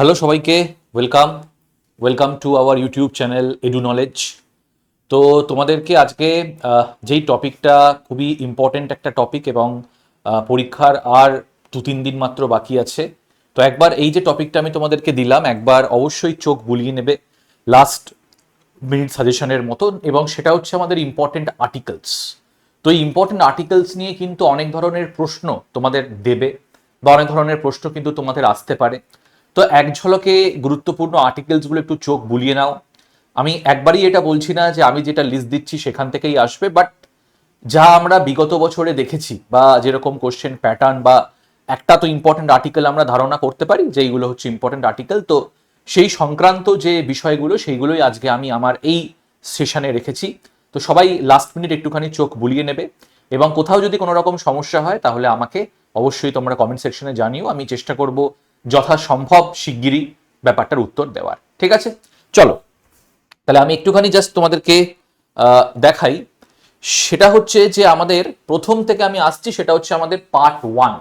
Hello সবাইকে, welcome welcome to our YouTube channel edu knowledge. তো তোমাদেরকে আজকে যেই টপিকটা খুবই ইম্পর্টেন্ট একটা টপিক এবং পরীক্ষার আর 2-3 দিন মাত্র বাকি আছে। তো একবার এই যে টপিকটা আমি তোমাদেরকে দিলাম, একবার অবশ্যই চোখ বুলিয়ে নেবে লাস্ট মিনিট সাজেশনের মতন, এবং সেটা হচ্ছে আমাদের ইম্পর্টেন্ট আর্টিকেলস। তো এই ইম্পর্টেন্ট আর্টিকেলস নিয়ে কিন্তু অনেক ধরনের প্রশ্ন তোমাদের দেবে বা অনেক ধরনের প্রশ্ন কিন্তু তোমাদের আসতে পারে। তো এক ঝলকে গুরুত্বপূর্ণ আর্টিকেলসগুলো একটু চোখ বুলিয়ে নাও। আমি একবারই এটা বলছি না যে আমি যেটা লিস্ট দিচ্ছি সেখান থেকেই আসবে, বাট যা আমরা বিগত বছরে দেখেছি বা যেরকম কোশ্চেন প্যাটার্ন বা একটা তো ইম্পর্টেন্ট আর্টিকেল আমরা ধারণা করতে পারি যে এইগুলো হচ্ছে ইম্পর্টেন্ট আর্টিকেল। তো সেই সংক্রান্ত যে বিষয়গুলো সেইগুলোই আজকে আমি আমার এই সেশনে রেখেছি। তো সবাই লাস্ট মিনিট একটুখানি চোখ বুলিয়ে নেবে, এবং কোথাও যদি কোনো রকম সমস্যা হয় তাহলে আমাকে অবশ্যই তোমরা কমেন্ট সেকশনে জানিও। আমি চেষ্টা করব যথাসম্ভব শিগগিরই ব্যাপারটার উত্তর দেওয়ার। ঠিক আছে, চলো তাহলে আমি একটুখানি জাস্ট তোমাদেরকে দেখাই। সেটা হচ্ছে যে আমাদের প্রথম থেকে আমি আসছি, সেটা হচ্ছে আমাদের পার্ট 1।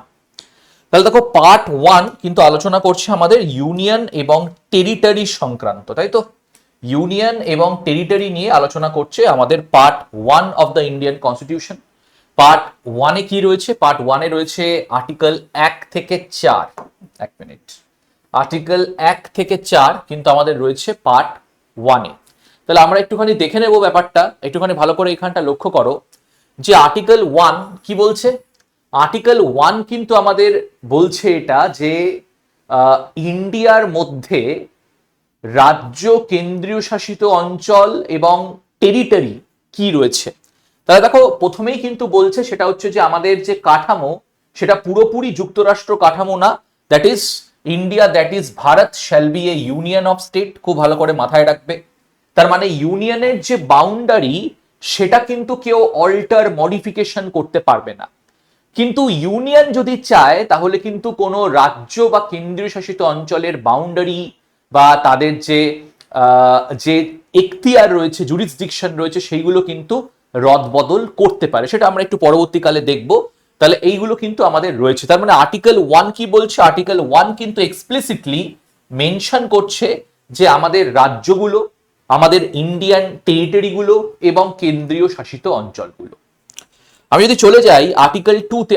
তাহলে দেখো, পার্ট 1 কিন্তু আলোচনা করছে আমাদের ইউনিয়ন এবং টেরিটরি সংক্রান্ত, তাই তো? ইউনিয়ন এবং টেরিটরি নিয়ে আলোচনা করছে আমাদের part 1 of the Indian constitution. Part 1-এ কি রয়েছে? পার্ট 1-এ রয়েছে আর্টিকেল 1 থেকে 4। এক মিনিট, আর্টিকেল 1 থেকে 4 কিন্তু আমাদের রয়েছে পার্ট 1-এ। তাহলে আমরা একটুখানি দেখে নেব ব্যাপারটা, একটুখানি ভালো করে এখানটা লক্ষ্য করো যে আর্টিকেল 1 কি বলছে। আর্টিকেল 1 কিন্তু আমাদের বলছে এটা যে ইন্ডিয়ার মধ্যে রাজ্য, কেন্দ্রীয় শাসিত অঞ্চল এবং টেরিটরি কি রয়েছে। তাহলে দেখো, প্রথমেই কিন্তু বলছে সেটা হচ্ছে যে আমাদের যে কাঠামো সেটা পুরোপুরি যুক্তরাষ্ট্র কাঠামো না। That is India, that is Bharat shall B A union of state. খুব ভালো করে মাথায় রাখবে। তার মানে ইউনিয়নের যে বাউন্ডারি সেটা কিন্তু কেউ অল্টার, মডিফিকেশন করতে পারবে না। কিন্তু ইউনিয়ন যদি চায় তাহলে কিন্তু কোনো রাজ্য বা কেন্দ্রীয় শাসিত অঞ্চলের বাউন্ডারি বা তাদের যে এখতিয়ার রয়েছে, জুরিসডিকশন রয়েছে, সেইগুলো কিন্তু রদবদল করতে পারে। সেটা আমরা একটু পরবর্তীকালে দেখব। তাহলে এইগুলো কিন্তু আমাদের রয়েছে। তার মানে আর্টিকেল 1 কি বলছে? আর্টিকেল 1 কিন্তু এক্সপ্লিসিটলি মেনশন করছে যে আমাদের রাজ্যগুলো, আমাদের ইন্ডিয়ান টেরিটরিগুলো এবং কেন্দ্রীয় শাসিত অঞ্চলগুলো। আমি যদি চলে যাই আর্টিকেল 2-তে,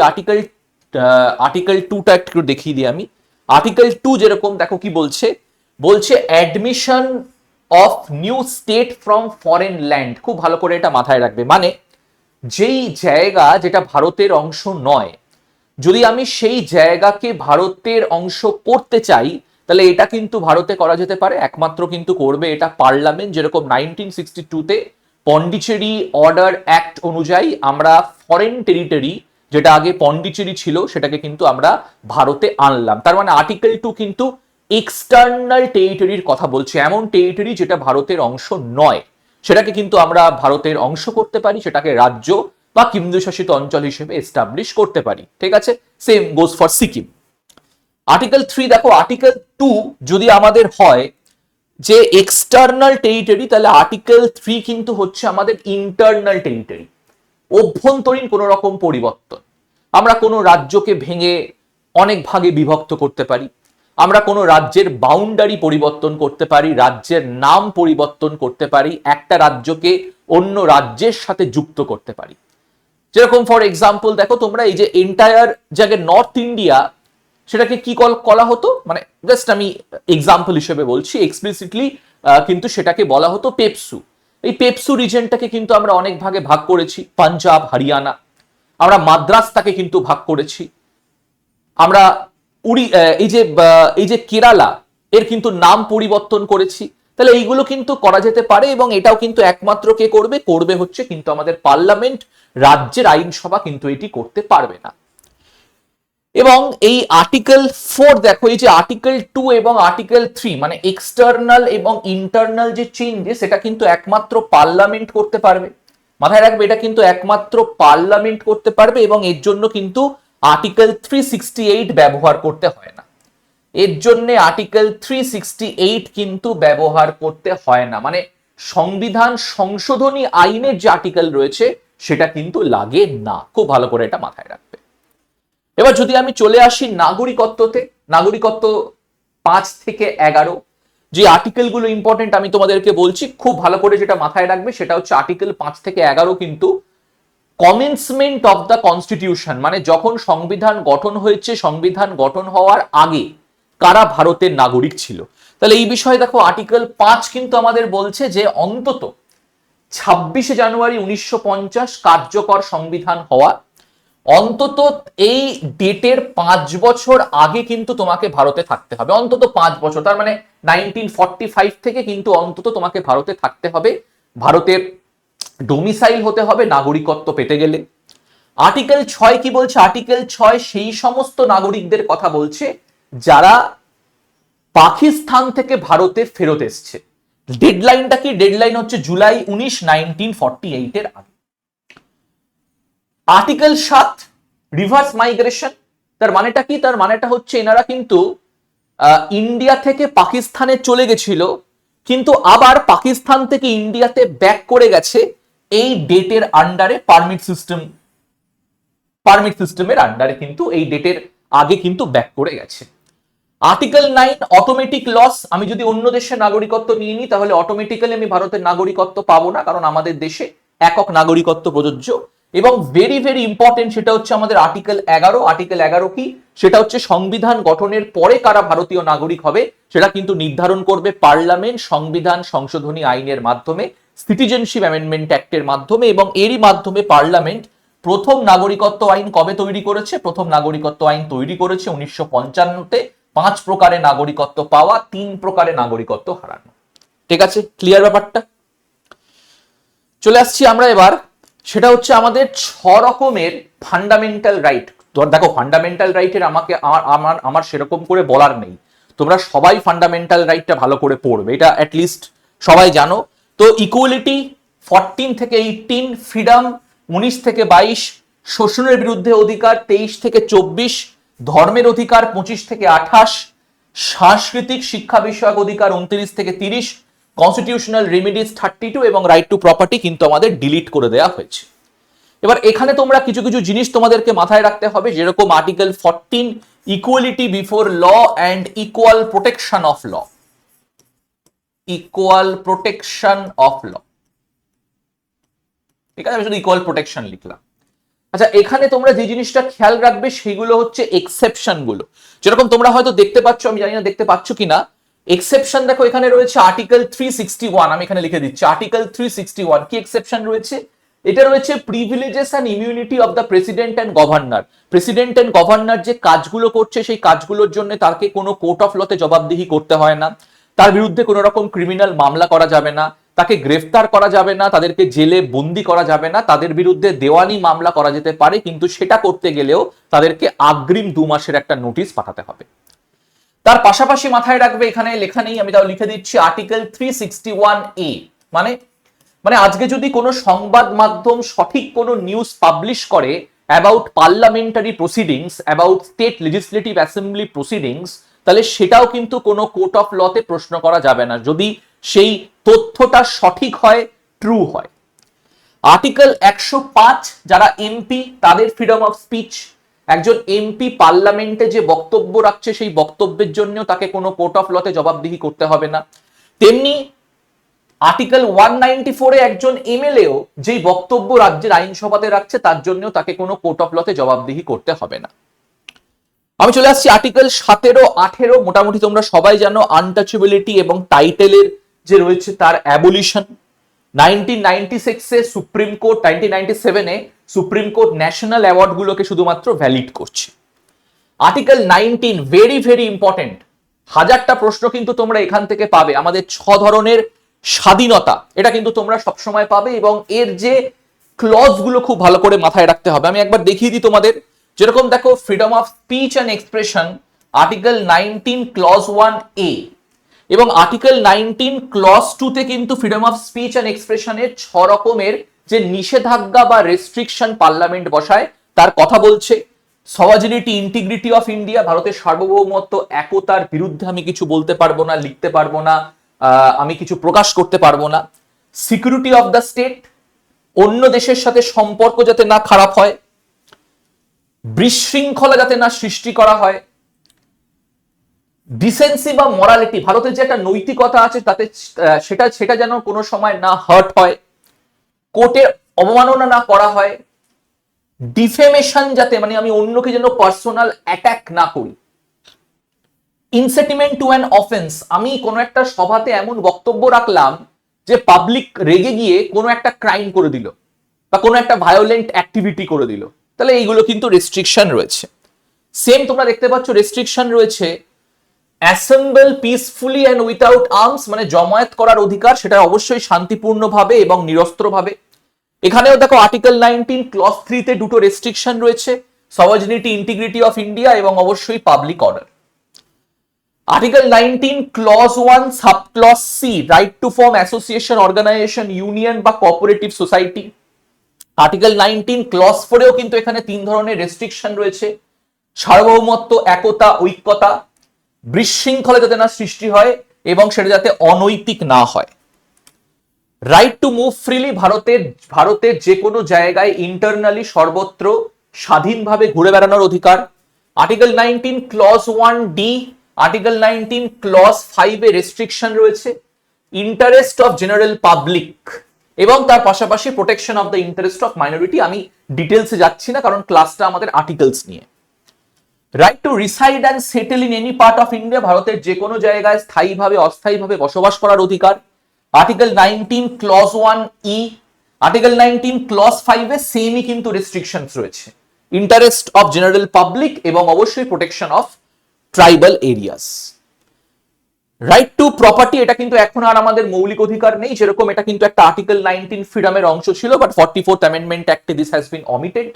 আর্টিকেল 2টা একটু দেখিয়ে দিই আমি। আর্টিকেল 2 যেরকম দেখো কি বলছে, বলছে admission of new state from foreign land. খুব ভালো করে এটা মাথায় রাখবে। মানে যেই জায়গা যেটা ভারতের অংশ নয়, যদি আমি সেই জায়গাকে ভারতের অংশ করতে চাই তাহলে এটা কিন্তু ভারতে করা যেতে পারে। একমাত্র কিন্তু করবে এটা পার্লামেন্ট। যেরকম 1962-তে পন্ডিচেরি অর্ডার অ্যাক্ট অনুযায়ী আমরা ফরেন টেরিটরি, যেটা আগে পন্ডিচেরি ছিল, সেটাকে কিন্তু আমরা ভারতে আনলাম। তার মানে আর্টিকেল 2 কিন্তু এক্সটার্নাল টেরিটরির কথা বলছে। এমন টেরিটরি যেটা ভারতের অংশ নয়, সেটাকে কিন্তু আমরা ভারতের অংশ করতে পারি, সেটাকে রাজ্য বা কেন্দ্রশাসিত অঞ্চল হিসেবে এস্টাবলিশ করতে পারি। ঠিক আছে, same goes for Sikkim. Article 3 দেখো, আর্টিকেল 2 যদি আমাদের হয় যে এক্সটার্নাল টেরিটরি, তাহলে আর্টিকেল 3 কিন্তু হচ্ছে আমাদের ইন্টারনাল টেরিটরি, অভ্যন্তরীণ কোন রকম পরিবর্তন। আমরা কোনো রাজ্যকে ভেঙে অনেক ভাগে বিভক্ত করতে পারি, আমরা কোনো রাজ্যের বাউন্ডারি পরিবর্তন করতে পারি, রাজ্যের নাম পরিবর্তন করতে পারি, একটা রাজ্যকে অন্য রাজ্যের সাথে যুক্ত করতে পারি। যেরকম ফর এক্সাম্পল দেখো তোমরা, এই যে এন্টায়ার জায়গায় নর্থ ইন্ডিয়া, সেটাকে কি করা হতো, মানে জাস্ট আমি এক্সাম্পল হিসেবে বলছি, এক্সপ্লিসিটলি কিন্তু সেটাকে বলা হতো পেপসু। এই পেপসু রিজনটাকে কিন্তু আমরা অনেক ভাগে ভাগ করেছি, পাঞ্জাব, হরিয়ানা। আমরা মাদ্রাসটাকে কিন্তু ভাগ করেছি। আমরা এই যে কেরালা, এর কিন্তু নাম পরিবর্তন করেছি। তাহলে এইগুলো কিন্তু করা যেতে পারে, এবং এটাও কিন্তু একমাত্র কে করবে হচ্ছে কিন্তু আমাদের পার্লামেন্ট। রাজ্যের আইনসভা কিন্তু এটি করতে পারবে না। এবং এই আর্টিকেল 4 দেখো, এই যে আর্টিকেল 2 এবং আর্টিকেল 3, মানে এক্সটার্নাল এবং ইন্টারনাল যে চেঞ্জেস, সেটা কিন্তু একমাত্র পার্লামেন্ট করতে পারবে। মাথায় রাখবে, এটা কিন্তু একমাত্র পার্লামেন্ট করতে পারবে, এবং এর জন্য কিন্তু আর্টিকেল 368 ব্যবহার করতে হয় না। এর জন্য আর্টিকেল 368 কিন্তু ব্যবহার করতে হয় না। মানে সংবিধান সংশোধনী আইনের যে আর্টিকেল রয়েছে সেটা কিন্তু লাগে না। খুব ভালো করে এটা মাথায় রাখবে। এবার যদি আমি চলে আসি নাগরিকত্বতে, নাগরিকত্ব 5 থেকে 11, যে আর্টিকেলগুলো ইম্পর্টেন্ট আমি তোমাদেরকে বলছি, খুব ভালো করে যেটা মাথায় রাখবে সেটা হচ্ছে আর্টিকেল 5 থেকে 11 কিন্তু কমেন্সমেন্ট অফ দ্য কনস্টিটিউশন, মানে যখন সংবিধান গঠন হয়েছে, সংবিধান গঠন হওয়ার আগে কারা ভারতের নাগরিক ছিল। তাহলে এই বিষয়ে দেখো আর্টিকেল 5 কিন্তু আমাদের বলছে যে অন্তত 26 জানুয়ারি 1950 কার্যকর সংবিধান হওয়া, অন্তত এই ডেটের 5 বছর আগে কিন্তু তোমাকে ভারতে থাকতে হবে, অন্তত 5 বছর, তার মানে 1945 থেকে কিন্তু অন্তত তোমাকে ভারতে থাকতে হবে, ভারতের ডোমিসাইল হতে হবে নাগরিকত্ব পেতে গেলে। আর্টিকেল 6 কি বলছে? আর্টিকেল 6 সেই সমস্ত নাগরিকদের কথা বলছে যারা পাকিস্তান থেকে ভারতে ফেরত এসছে। ডেডলাইনটা কি? ডেডলাইন হচ্ছে জুলাই 19, 1948 এর আগে। আর্টিকেল 7 রিভার্স মাইগ্রেশন, তার মানেটা কি? তার মানেটা হচ্ছে এনারা কিন্তু ইন্ডিয়া থেকে পাকিস্তানে চলে গেছিল, কিন্তু আবার পাকিস্তান থেকে ইন্ডিয়াতে ব্যাক করে গেছে এই ডেটের আন্ডারে, পারমিট সিস্টেমের আন্ডারে, কিন্তু এই ডেটের আগে কিন্তু ব্যাক করে গেছে। আর্টিকেল 9 অটোমেটিক লস, আমি যদি অন্য দেশের নাগরিকত্ব নিয়ে নিই তাহলে অটোমেটিক্যালি আমি ভারতের নাগরিকত্ব পাবো না, কারণ আমাদের দেশে একক নাগরিকত্ব প্রযোজ্য। এবং ভেরি ভেরি ইম্পর্টেন্ট সেটা হচ্ছে আমাদের আর্টিকেল 11। আর্টিকেল 11 কি? সেটা হচ্ছে সংবিধান গঠনের পরে কারা ভারতীয় নাগরিক হবে সেটা কিন্তু নির্ধারণ করবে পার্লামেন্ট সংবিধান সংশোধনী আইনের মাধ্যমে, সিটিজেনশিপ অ্যামেন্ডমেন্ট অ্যাক্টের মাধ্যমে, এবং এরই মাধ্যমে পার্লামেন্ট প্রথম নাগরিকত্ব আইন কবে তৈরি করেছে? প্রথম নাগরিকত্ব আইন তৈরি করেছে 1955-তে। 5 প্রকারে নাগরিকত্ব পাওয়া, 3 প্রকারে নাগরিকত্ব হারানো। ঠিক আছে, ক্লিয়ার ব্যাপারটা? চলে আসছি আমরা এবার, সেটা হচ্ছে আমাদের 6 রকমের ফান্ডামেন্টাল রাইট। দেখো ফান্ডামেন্টাল রাইটের আমার সেরকম করে বলার নেই, তোমরা সবাই ফান্ডামেন্টাল রাইটটা ভালো করে পড়বে, এটা অ্যাটলিস্ট সবাই জানো। তো ইকুয়ালিটি 14 থেকে 18, ফ্রিডম 19 থেকে 22, শোষণের বিরুদ্ধে অধিকার 23 থেকে 24, ধর্মের অধিকার 25 থেকে 28, সাংস্কৃতিক শিক্ষা বিষয়ক অধিকার 29 থেকে 30, কনস্টিটিউশনাল রেমিডিস 32, এবং রাইট টু প্রপার্টি কিন্তু আমাদের ডিলিট করে দেওয়া হয়েছে। এবার এখানে তোমরা কিছু কিছু জিনিস তোমাদেরকে মাথায় রাখতে হবে, যেরকম article 14 equality before law and equal protection of law, equal protection of law. ঠিক আছে, আমি শুধু ইকুয়াল প্রোটেকশন লিখলাম। আচ্ছা, এখানে তোমরা যে জিনিসটা খেয়াল রাখবে সেগুলো হচ্ছে এক্সেপশন গুলো। যেরকম তোমরা হয়তো দেখতে পাচ্ছ, আমি জানি না দেখতে পাচ্ছ কিনা, এক্সেপশন দেখো এখানে রয়েছে আর্টিকেল 361, আমি এখানে লিখে দিচ্ছি আর্টিকেল 361। কি এক্সেপশন রয়েছে? এটা রয়েছে privileges and immunity of the president and governor. President and governor যে কাজগুলো করছে সেই কাজগুলোর জন্য তাকে কোনো কোর্ট অফ লতে জবাবদিহি করতে হয় না, তার বিরুদ্ধে কোনো রকম ক্রিমিনাল মামলা করা যাবে না, তাকে গ্রেফতার করা যাবে না, তাদেরকে জেলে বন্দি করা যাবে না, তাদের বিরুদ্ধে দেওয়ানি মামলা করা যেতে পারে, কিন্তু সেটা করতে গেলেও তাদেরকে অগ্রিম 2 মাসের একটা নোটিশ পাঠাতে হবে। তার পাশাপাশি মাথায় রাখবে, এখানে লেখা নেই, আমি তাও লিখে দিচ্ছি আর্টিকেল 361A, মানে আজকে যদি কোনো সংবাদ মাধ্যম সঠিক কোনো নিউজ পাবলিশ করে about parliamentary proceedings, about state legislative assembly proceedings, তাহলে সেটাও কিন্তু কোনো কোর্ট অফ লতে প্রশ্ন করা যাবে না যদি সেই তথ্যটা সঠিক হয়, ট্রু হয়। আর্টিকেল 105, যারা এমপি তাদের ফ্রিডম অফ স্পিচ, একজন এমপি পার্লামেন্টে যে বক্তব্য রাখছে সেই বক্তব্যের জন্য তাকে কোনো কোর্ট অফ লতে জবাবদিহি করতে হবে না। তেমনি আর্টিকেল 194 একজন এমএলএও যেই বক্তব্য রাজ্যের আইনসভাতে রাখছে তার জন্য তাকে কোনো কোর্ট অফ লতে জবাবদিহি করতে হবে না। আমি চলে আসছি আর্টিকেল 17, 18, মোটামুটি তোমরা সবাই জানো আনটাচেবিলিটি এবং টাইটেলের যে রয়েছে তার অ্যাবলিশন। 1996-এ সুপ্রিম কোর্ট, 1997-এ সুপ্রিম কোর্ট ন্যাশনাল অ্যাওয়ার্ড গুলোকে শুধুমাত্র ভ্যালিড করছে। আর্টিকেল 19 ভেরি ভেরি ইম্পর্টেন্ট, 1000টা প্রশ্ন কিন্তু তোমরা এখান থেকে পাবে। আমাদের 6 ধরনের স্বাধীনতা, এটা কিন্তু তোমরা সবসময় পাবে, এবং এর যে ক্লজ গুলো খুব ভালো করে মাথায় রাখতে হবে। আমি একবার দেখিয়ে দিই তোমাদের, যেরকম দেখো freedom of speech and expression article 19 clause 1A, এবং আর্টিকেল 19 ক্লজ 2-তে কিন্তু ফ্রিডম অফ স্পিচ অ্যান্ড এক্সপ্রেশনের 6 রকমের যে নিষেধাজ্ঞা বা রেস্ট্রিকশন পার্লামেন্ট বসায় তার কথা বলছে। সভাজিনিটি, ইন্টিগ্রিটি অফ ইন্ডিয়া, ভারতের সার্বভৌমত্ব, একতার বিরুদ্ধে আমি কিছু বলতে পারবো না, লিখতে পারবো না, আমি কিছু প্রকাশ করতে পারবো না। সিকিউরিটি অফ দ্য স্টেট, অন্য দেশের সাথে সম্পর্ক যাতে না খারাপ হয়, বিশৃঙ্খলা যাতে না সৃষ্টি করা হয়, ডিসেন্সি বা মরালিটি, ভারতের যে একটা নৈতিকতা আছে তাতে সেটা সেটা যেন কোনো সময় না হার্ট হয়, কোর্টে অবমাননা না করা হয়, ডিফেমেশন যাতে মানে আমি অন্যকে যেন পার্সোনাল অ্যাটাক না করি, ইনসেটিমেন্ট টু অ্যান অফেন্স, আমি কোনো একটা সভাতে এমন বক্তব্য রাখলাম যে পাবলিক রেগে গিয়ে কোনো একটা ক্রাইম করে দিল বা কোনো একটা ভায়োলেন্ট অ্যাক্টিভিটি করে দিল, তাহলে এইগুলো কিন্তু রেস্ট্রিকশন রয়েছে। সেম তোমরা দেখতে পাচ্ছ রেস্ট্রিকশন রয়েছে assemble peacefully and without arms, মানে জমায়েত করার অধিকার, সেটা অবশ্যই শান্তিপূর্ণভাবে এবং নিরস্ত্রভাবে। এখানেও দেখো আর্টিকেল 19 ক্লজ 3 তে দুটো রেস্ট্রিকশন রয়েছে, সভার্জিনিটি, ইন্টিগ্রিটি অফ ইন্ডিয়া এবং অবশ্যই public order. Article 19 clause 1 sub clause C, right to form association, organisation, union বা কোঅপারেটিভ সোসাইটি। আর্টিকেল 19 ক্লজ 4 এও কিন্তু এখানে তিন ধরনের রেস্ট্রিকশন রয়েছে, সার্বভৌমত্ব, একতা, ঐক্যতা, বিশৃঙ্খলা যাতে না সৃষ্টি হয় এবং সেটা যাতে অনৈতিক না হয়। রাইট টু মুভ ফ্রিলি, ভারতের যে কোনো জায়গায় ইন্টারনালি সর্বত্র স্বাধীনভাবে ঘুরে বেড়ানোর অধিকার। Article 19 clause 1 D, article 19 clause 5 এ রেস্ট্রিকশন রয়েছে ইন্টারেস্ট অফ জেনারেল পাবলিক এবং তার পাশাপাশি protection of the interest of minority. আমি ডিটেলসে যাচ্ছি না কারণ ক্লাসটা আমাদের আর্টিকেলস নিয়ে। Right to reside and settle in any part of India, ভারতের যে কোনো জায়গায় স্থায়ীভাবে অস্থায়ীভাবে বসবাস করার অধিকার। Article 19 clause 1 E, article 19 clause 5 এ সেমই কিন্তু রেস্ট্রিকশনস রয়েছে, ইন্টারেস্ট অফ জেনারেল পাবলিক এবং অবশ্যই protection of tribal areas. Right two property, এটা কিন্তু এখন আর আমাদের মৌলিক অধিকার নেই, যেরকম এটা কিন্তু একটা আর্টিকেল 19 ফ্রিডমের অংশ ছিল, বাট 44th অ্যামেন্ডমেন্ট অ্যাক্টে this has been omitted.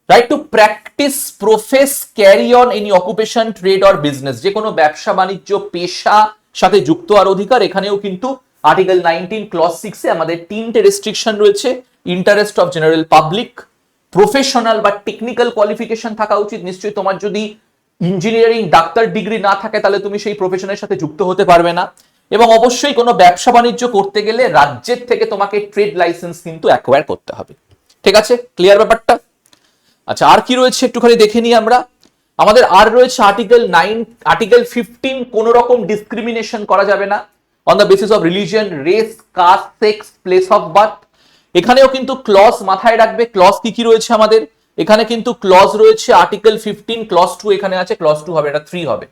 Right to practice, profess, carry on any occupation, trade or business, যে কোনো ব্যবসা বাণিজ্য পেশা সাথে যুক্ত হওয়ার অধিকার। এখানেও কিন্তু আর্টিকেল 19 ক্লজ 6 এ আমাদের তিনটে রেস্ট্রিকশন রয়েছে, interest of general public, professional বা টেকনিক্যাল কোয়ালিফিকেশন থাকা উচিত, নিশ্চয়ই তোমার যদি ইঞ্জিনিয়ারিং ডাক্তার ডিগ্রি না থাকে তাহলে তুমি সেই প্রফেশনের সাথে যুক্ত হতে পারবে না, এবং অবশ্যই কোনো ব্যবসা বাণিজ্য করতে গেলে রাজ্যের থেকে তোমাকে ট্রেড লাইসেন্স কিন্তু অ্যাকোয়ার করতে হবে। ঠিক আছে, ক্লিয়ার ব্যাপারটা? আচ্ছা, আর কি রয়েছে একটুখানি দেখে নিই আমরা। আমাদের আর রয়েছে আর্টিকেল 9, আর্টিকেল 15, কোন রকম ডিসক্রিমিনেশন করা যাবে না on the basis of religion, race, caste, sex, place of birth. এখানেও কিন্তু ক্লজ মাথায় রাখবে, ক্লজ কি কি রয়েছে আমাদের এখানে, কিন্তু ক্লজ রয়েছে আর্টিকেল 15 ক্লজ 2 এখানে আছে, ক্লজ 2 হবে, এটা 3 হবে,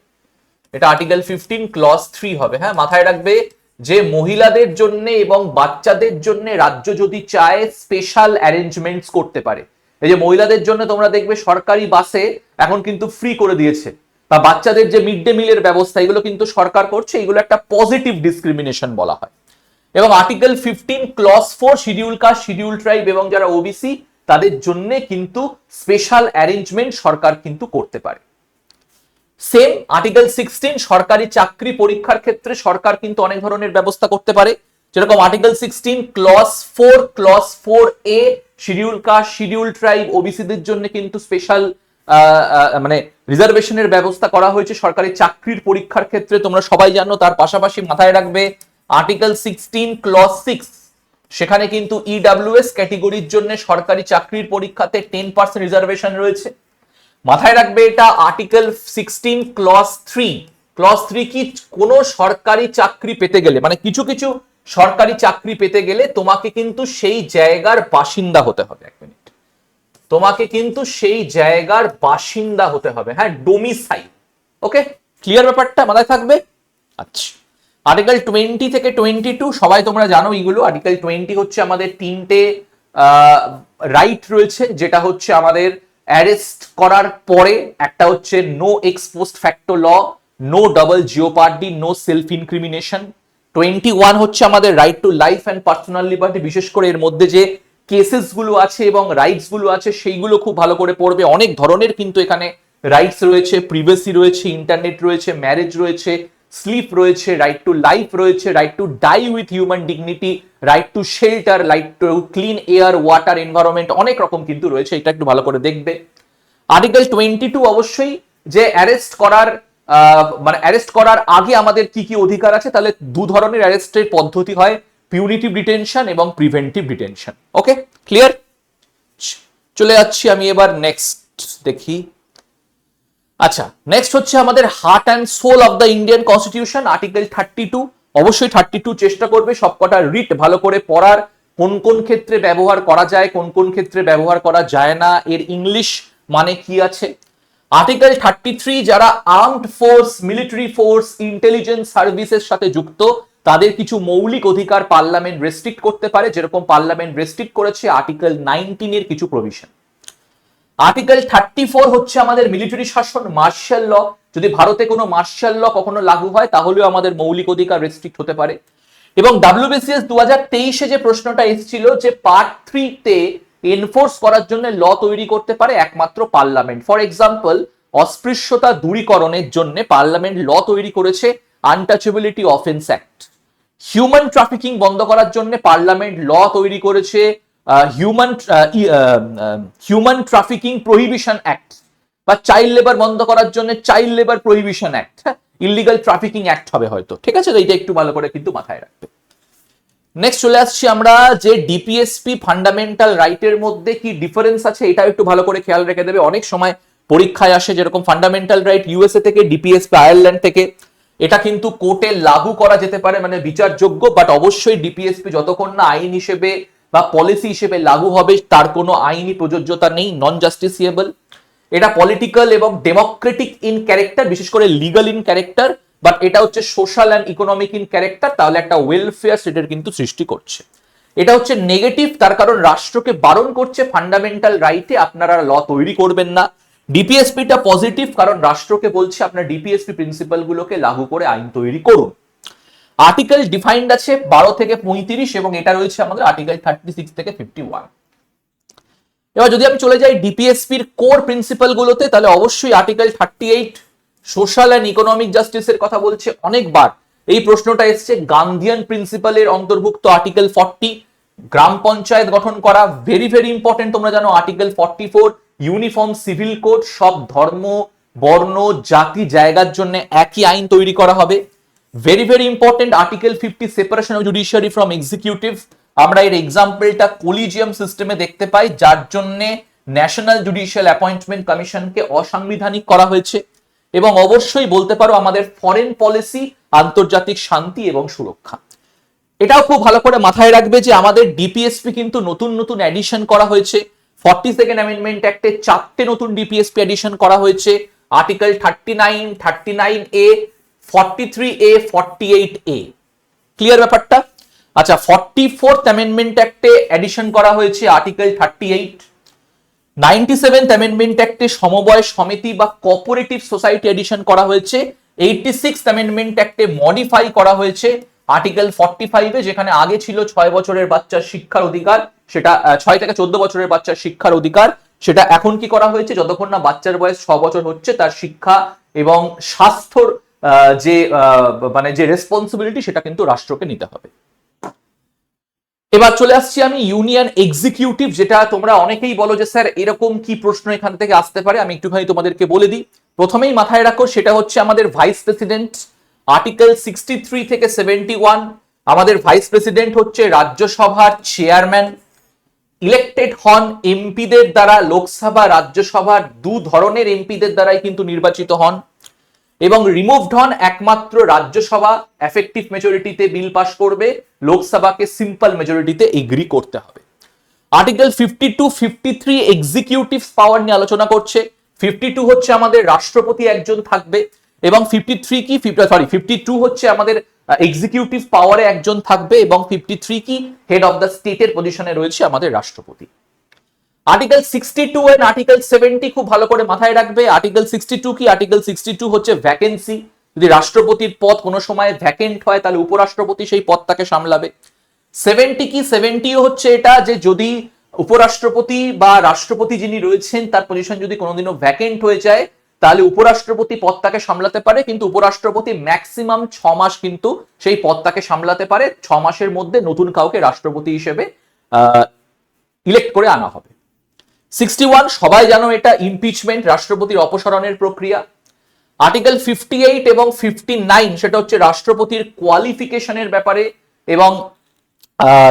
এটা আর্টিকেল 15 ক্লজ 3 হবে। হ্যাঁ, মাথায় রাখবে যে মহিলাদের জন্য এবং বাচ্চাদের জন্য রাজ্য যদি চায় স্পেশাল অ্যারেঞ্জমেন্টস করতে পারে। এই যে মহিলাদের জন্য তোমরা দেখবে সরকারি বাসে এখন কিন্তু ফ্রি করে দিয়েছে, বা বাচ্চাদের যে মিড ডে মিলের ব্যবস্থা এগুলো কিন্তু সরকার করছে, এগুলো একটা পজিটিভ ডিসক্রিমিনেশন বলা হয়। এবং article 15 clause 4 schedule caste, schedule tribe এবং যারা ওবিসি তাদের জন্য কিন্তু স্পেশাল অ্যারেঞ্জমেন্ট সরকার কিন্তু করতে পারে। সেম আর্টিকেল 16 সরকারি চাকরি পরীক্ষার ক্ষেত্রে সরকার কিন্তু অনেক ধরনের ব্যবস্থা করতে পারে, যেরকম আর্টিকেল 16 ক্লজ 4, ক্লজ 4 এ শিডিউল কাস্ট, শিডিউল ট্রাইব, ওবিসিদের জন্য কিন্তু স্পেশাল মানে রিজার্ভেশনের ব্যবস্থা করা হয়েছে সরকারি চাকরির পরীক্ষার ক্ষেত্রে, তোমরা সবাই জানো। তার পাশাপাশি মাথায় রাখবে আর্টিকেল 16 ক্লজ 6, সেখানে কিন্তু ইডব্লিউএস ক্যাটেগরির জন্য সরকারি চাকরির পরীক্ষাতে 10% রিজার্ভেশন রয়েছে। মাথায় রাখবে এটা আর্টিকেল 16 ক্লজ 3, ক্লজ 3 কি, কোন সরকারি চাকরি পেতে গেলে মানে কিছু কিছু সরকারি চাকরি পেতে গেলে তোমাকে কিন্তু সেই জায়গার বাসিন্দা হতে হবে। এক মিনিট, তোমাকে কিন্তু সেই জায়গার বাসিন্দা হতে হবে, হ্যাঁ, ডোমিসাইল। ওকে, ক্লিয়ার ব্যাপারটা মাথায় থাকবে। আচ্ছা, আর্টিকেল 20 থেকে 22 সবাই তোমরা জানো এগুলো। আর্টিকেল 20 হচ্ছে আমাদের তিনটে রাইট রয়েছে, যেটা হচ্ছে আমাদের অ্যারেস্ট করার পরে, একটা হচ্ছে নো এক্স পোস্ট ফ্যাক্টো ল, নো ডাবল জিওপার্ডি, নো সেলফ ইনক্রিমিনেশন। 21 হচ্ছে আমাদের right to life and personal liberty, বিশেষ করে এর মধ্যে যে কেসেস গুলো আছে এবং রাইটস গুলো আছে সেইগুলো খুব ভালো করে পড়বে। অনেক ধরনের কিন্তু এখানে রাইটস রয়েছে, প্রিভেসি রয়েছে, ইন্টারনেট রয়েছে, ম্যারেজ রয়েছে, স্লিপ রয়েছে, রাইট টু লাইফ রয়েছে, right to die with human dignity, right to shelter, right to clean air, water, environment, অনেক রকম কিন্তু রয়েছে, এটা একটু ভালো করে দেখবে। আর্টিকেল 22 অবশ্যই যে অ্যারেস্ট করার মানে অ্যারেস্ট করার আগে আমাদের কি কি অধিকার আছে, তাহলে দু ধরনের অ্যারেস্টের পদ্ধতি হয়, পিউনিটিভ ডিটেনশন এবং প্রিভেন্টিভ ডিটেনশন। ওকে, ক্লিয়ার? চলে যাচ্ছি আমি এবার নেক্সট দেখি। আচ্ছা, নেক্সট হচ্ছে আমাদের heart and soul of the Indian constitution, article 32। অবশ্যই 32 চেষ্টা করবে সবকটা রিট ভালো করে পড়ার, কোন কোন ক্ষেত্রে ব্যবহার করা যায়, কোন কোন ক্ষেত্রে ব্যবহার করা যায় না, এর ইংলিশ মানে কি আছে। আর্টিকেল 33 যারা armed force, military force, intelligence সার্ভিসের সাথে যুক্ত তাদের কিছু মৌলিক অধিকার পার্লামেন্ট রেস্ট্রিক্ট করতে পারে, যেরকম পার্লামেন্ট রেস্ট্রিক্ট করেছে আর্টিকেল 19 এর কিছু প্রভিশন। আর্টিকেল 34 হচ্ছে আমাদের মিলিটারি শাসন, মার্শাল ল। যদি ভারতে কোনো মার্শাল ল কখনো লাগু হয় তাহলেও আমাদের মৌলিক অধিকার রেস্ট্রিক্ট হতে পারে। এবং WBCS 2023-এ যে প্রশ্নটা এসেছিল যে পার্ট 3 তে এনফোর্স করার জন্য ল তৈরি করতে পারে একমাত্র পার্লামেন্ট। ফর এক্সাম্পল, অস্পৃশ্যতা দূরীকরণের জন্য পার্লামেন্ট ল তৈরি করেছে untouchability offence act. Human trafficking বন্ধ করার জন্য পার্লামেন্ট ল তৈরি করেছে হিউম্যান ট্রাফিকিং প্রহিবিশন অ্যাক্ট, বা চাইল্ড লেবার বন্ধ করার জন্য child labour prohibition act, illegal trafficking act হবে হয়তো, ঠিক আছে? এইটা একটু ভালো করে কিন্তু মাথায় রাখবে। নেক্সট চলে আসছি আমরা যে ডিপিএসপি ফান্ডামেন্টাল রাইটের মধ্যে কি ডিফারেন্স আছে, এটা একটু ভালো করে খেয়াল রেখে দেবে। অনেক সময় পরীক্ষায় আসে যেরকম ফান্ডামেন্টাল রাইট ইউএসএ থেকে, ডিপিএসপি আয়ারল্যান্ড থেকে। এটা কিন্তু কোর্টে লাগু করা যেতে পারে, মানে বিচারযোগ্য, বাট অবশ্যই ডিপিএসপি যতক্ষণ না আইন হিসেবে বা পলিসি হিসেবে লাগু হবে তার কোনো আইনি প্রযোজ্যতা নেই, নন জাস্টিসিয়েবল। এটা পলিটিক্যাল এবং ডেমোক্রেটিক ইন ক্যারেক্টার, বিশেষ করে লিগাল ইন ক্যারেক্টার, বাট এটা হচ্ছে social and economic in character, তাহলে একটা ওয়েলফেয়ার স্টেটের কিন্তু সৃষ্টি করছে। এটা হচ্ছে নেগেটিভ, তার কারণ রাষ্ট্রকে বারণ করছে ফান্ডামেন্টাল রাইটে আপনারা ল তৈরি করবেন না। ডিপিএসপিটা পজিটিভ, কারণ রাষ্ট্রকে বলছে আপনার ডিপিএসপি প্রিন্সিপাল গুলোকে লাগু করে আইন তৈরি করুন। আর্টিকেল ডিফাইন্ড আছে 12 থেকে 35 এবং এটা রয়েছে আমাদের আর্টিকেল 36 থেকে 51। এবার যদি আমি চলে যাই ডিপিএসপির কোর প্রিন্সিপাল গুলোতে, তাহলে অবশ্যই আর্টিকেল 38 সোশ্যাল অ্যান্ড ইকোনমিক জাস্টিসের কথা বলছে অনেকবার। এই প্রশ্নটা এসছে গান্ধিয়ান প্রিন্সিপালের অন্তর্ভুক্ত আর্টিকেল 40, গ্রাম পঞ্চায়েত গঠন করা, ভেরি ভেরি ইম্পর্টেন্ট। তোমরা জানো আর্টিকেল 44 ইউনিফর্ম সিভিল কোড, সব ধর্ম, বর্ণ, জাতি, জায়গার জন্য একই আইন তৈরি করা হবে। Very very important article 50 separation of judiciary from executive. আমরা এর এক্সাম্পলটা কলিজিয়াম সিস্টেমে দেখতে পাই, যার জন্য ন্যাশনাল জুডিশিয়াল অ্যাপয়েন্টমেন্ট কমিশনকে অসাংবিধানিক করা হয়েছে। এবং অবশ্যই বলতে পারো আমাদের ফরেন পলিসি, আন্তর্জাতিক শান্তি এবং সুরক্ষা। এটাও খুব ভালো করে মাথায় রাখবে যে আমাদের ডিপিএসপি কিন্তু নতুন নতুন অ্যাডিশন করা হয়েছে। 42nd অ্যামেন্ডমেন্ট অ্যাক্টে 4টে নতুন ডিপিএসপি অ্যাডিশন করা হয়েছে, article 39, 39A, 43A, 48A। Clear ব্যাপারটা? আচ্ছা, 44th অ্যামেন্ডমেন্ট অ্যাক্টে অ্যাডিশন করা হয়েছে আর্টিকেল 38। 97th অ্যামেন্ডমেন্ট অ্যাক্টে সমবায় সমিতি বা কোঅপারেটিভ সোসাইটি এডিশন করা হয়েছে। 86th অ্যামেন্ডমেন্ট অ্যাক্টে মডিফাই করা হয়েছে আর্টিকেল 45 এ, যেখানে আগে ছিল 6 বছরের বাচ্চার শিক্ষার অধিকার, সেটা 6 থেকে 14 বছরের বাচ্চার শিক্ষার অধিকার, সেটা এখন কি করা হয়েছে যতক্ষণ না বাচ্চার বয়স 6 বছর হচ্ছে তার শিক্ষা এবং স্বাস্থ্যর যে মানে যে রেসপন্সিবিলিটি সেটা কিন্তু রাষ্ট্রকে নিতে হবে। এবার চলে আসছি আমি ইউনিয়ন এক্সিকিউটিভ, যেটা তোমরা অনেকেই বলো যে স্যার এরকম কি প্রশ্ন এখান থেকে আসতে পারে, আমি একটুখানি তোমাদেরকে বলে দিই। প্রথমেই মাথায় রাখো সেটা হচ্ছে আমাদের ভাইস প্রেসিডেন্ট। আর্টিকেল 63 থেকে 71 আমাদের ভাইস প্রেসিডেন্ট হচ্ছে রাজ্যসভার চেয়ারম্যান, ইলেক্টেড হন এমপিদের দ্বারা, লোকসভা রাজ্যসভার দু ধরনের এমপিদের দ্বারাই কিন্তু নির্বাচিত হন, এবং রিমুভড হন একমাত্র রাজ্যসভা এফেক্টিভ মেজরিটিতে বিল পাস করবে, লোকসভাকে সিম্পল মেজরিটিতে এগ্রি করতে হবে। আর্টিকেল 52, 53 এক্সিকিউটিভ পাওয়ার নিয়ে আলোচনা করছে। 52 হচ্ছে আমাদের রাষ্ট্রপতি একজন থাকবে, এবং 52 হচ্ছে আমাদের এক্সিকিউটিভ পাওয়ারে একজন থাকবে, এবং 53 কি হেড অফ দ্য স্টেটের পজিশনে রয়েছে আমাদের রাষ্ট্রপতি। আর্টিকেল 62 এন্ড আর্টিকেল 70 খুব ভালো করে মাথায় রাখবে। আর্টিকেল 62 কি? আর্টিকেল 62 হচ্ছে ভ্যাকেন্সি। যদি রাষ্ট্রপতির পদ কোনো সময় ভ্যাকেন্ট হয় তাহলে উপরাষ্ট্রপতি সেই পদটাকে সামলাবে। 70 কি? 70 হচ্ছে এটা যে যদি উপরাষ্ট্রপতি বা রাষ্ট্রপতি যিনি রয়েছেন তার পজিশন যদি কোনোদিনও ভ্যাকেন্ট হয়ে যায় তাহলে উপরাষ্ট্রপতি পদটাকে সামলাতে পারে, কিন্তু উপরাষ্ট্রপতি ম্যাক্সিমাম 6 মাস কিন্তু সেই পদটাকে সামলাতে পারে। 6 মাসের মধ্যে নতুন কাউকে রাষ্ট্রপতি হিসেবে ইলেক্ট করে আনা হবে। 61 সবাই জানো এটা ইমপিচমেন্ট, রাষ্ট্রপতির অপসারণের প্রক্রিয়া। আর্টিকেল 58 এবং 59 সেটা হচ্ছে রাষ্ট্রপতির কোয়ালিফিকেশনের ব্যাপারে, এবং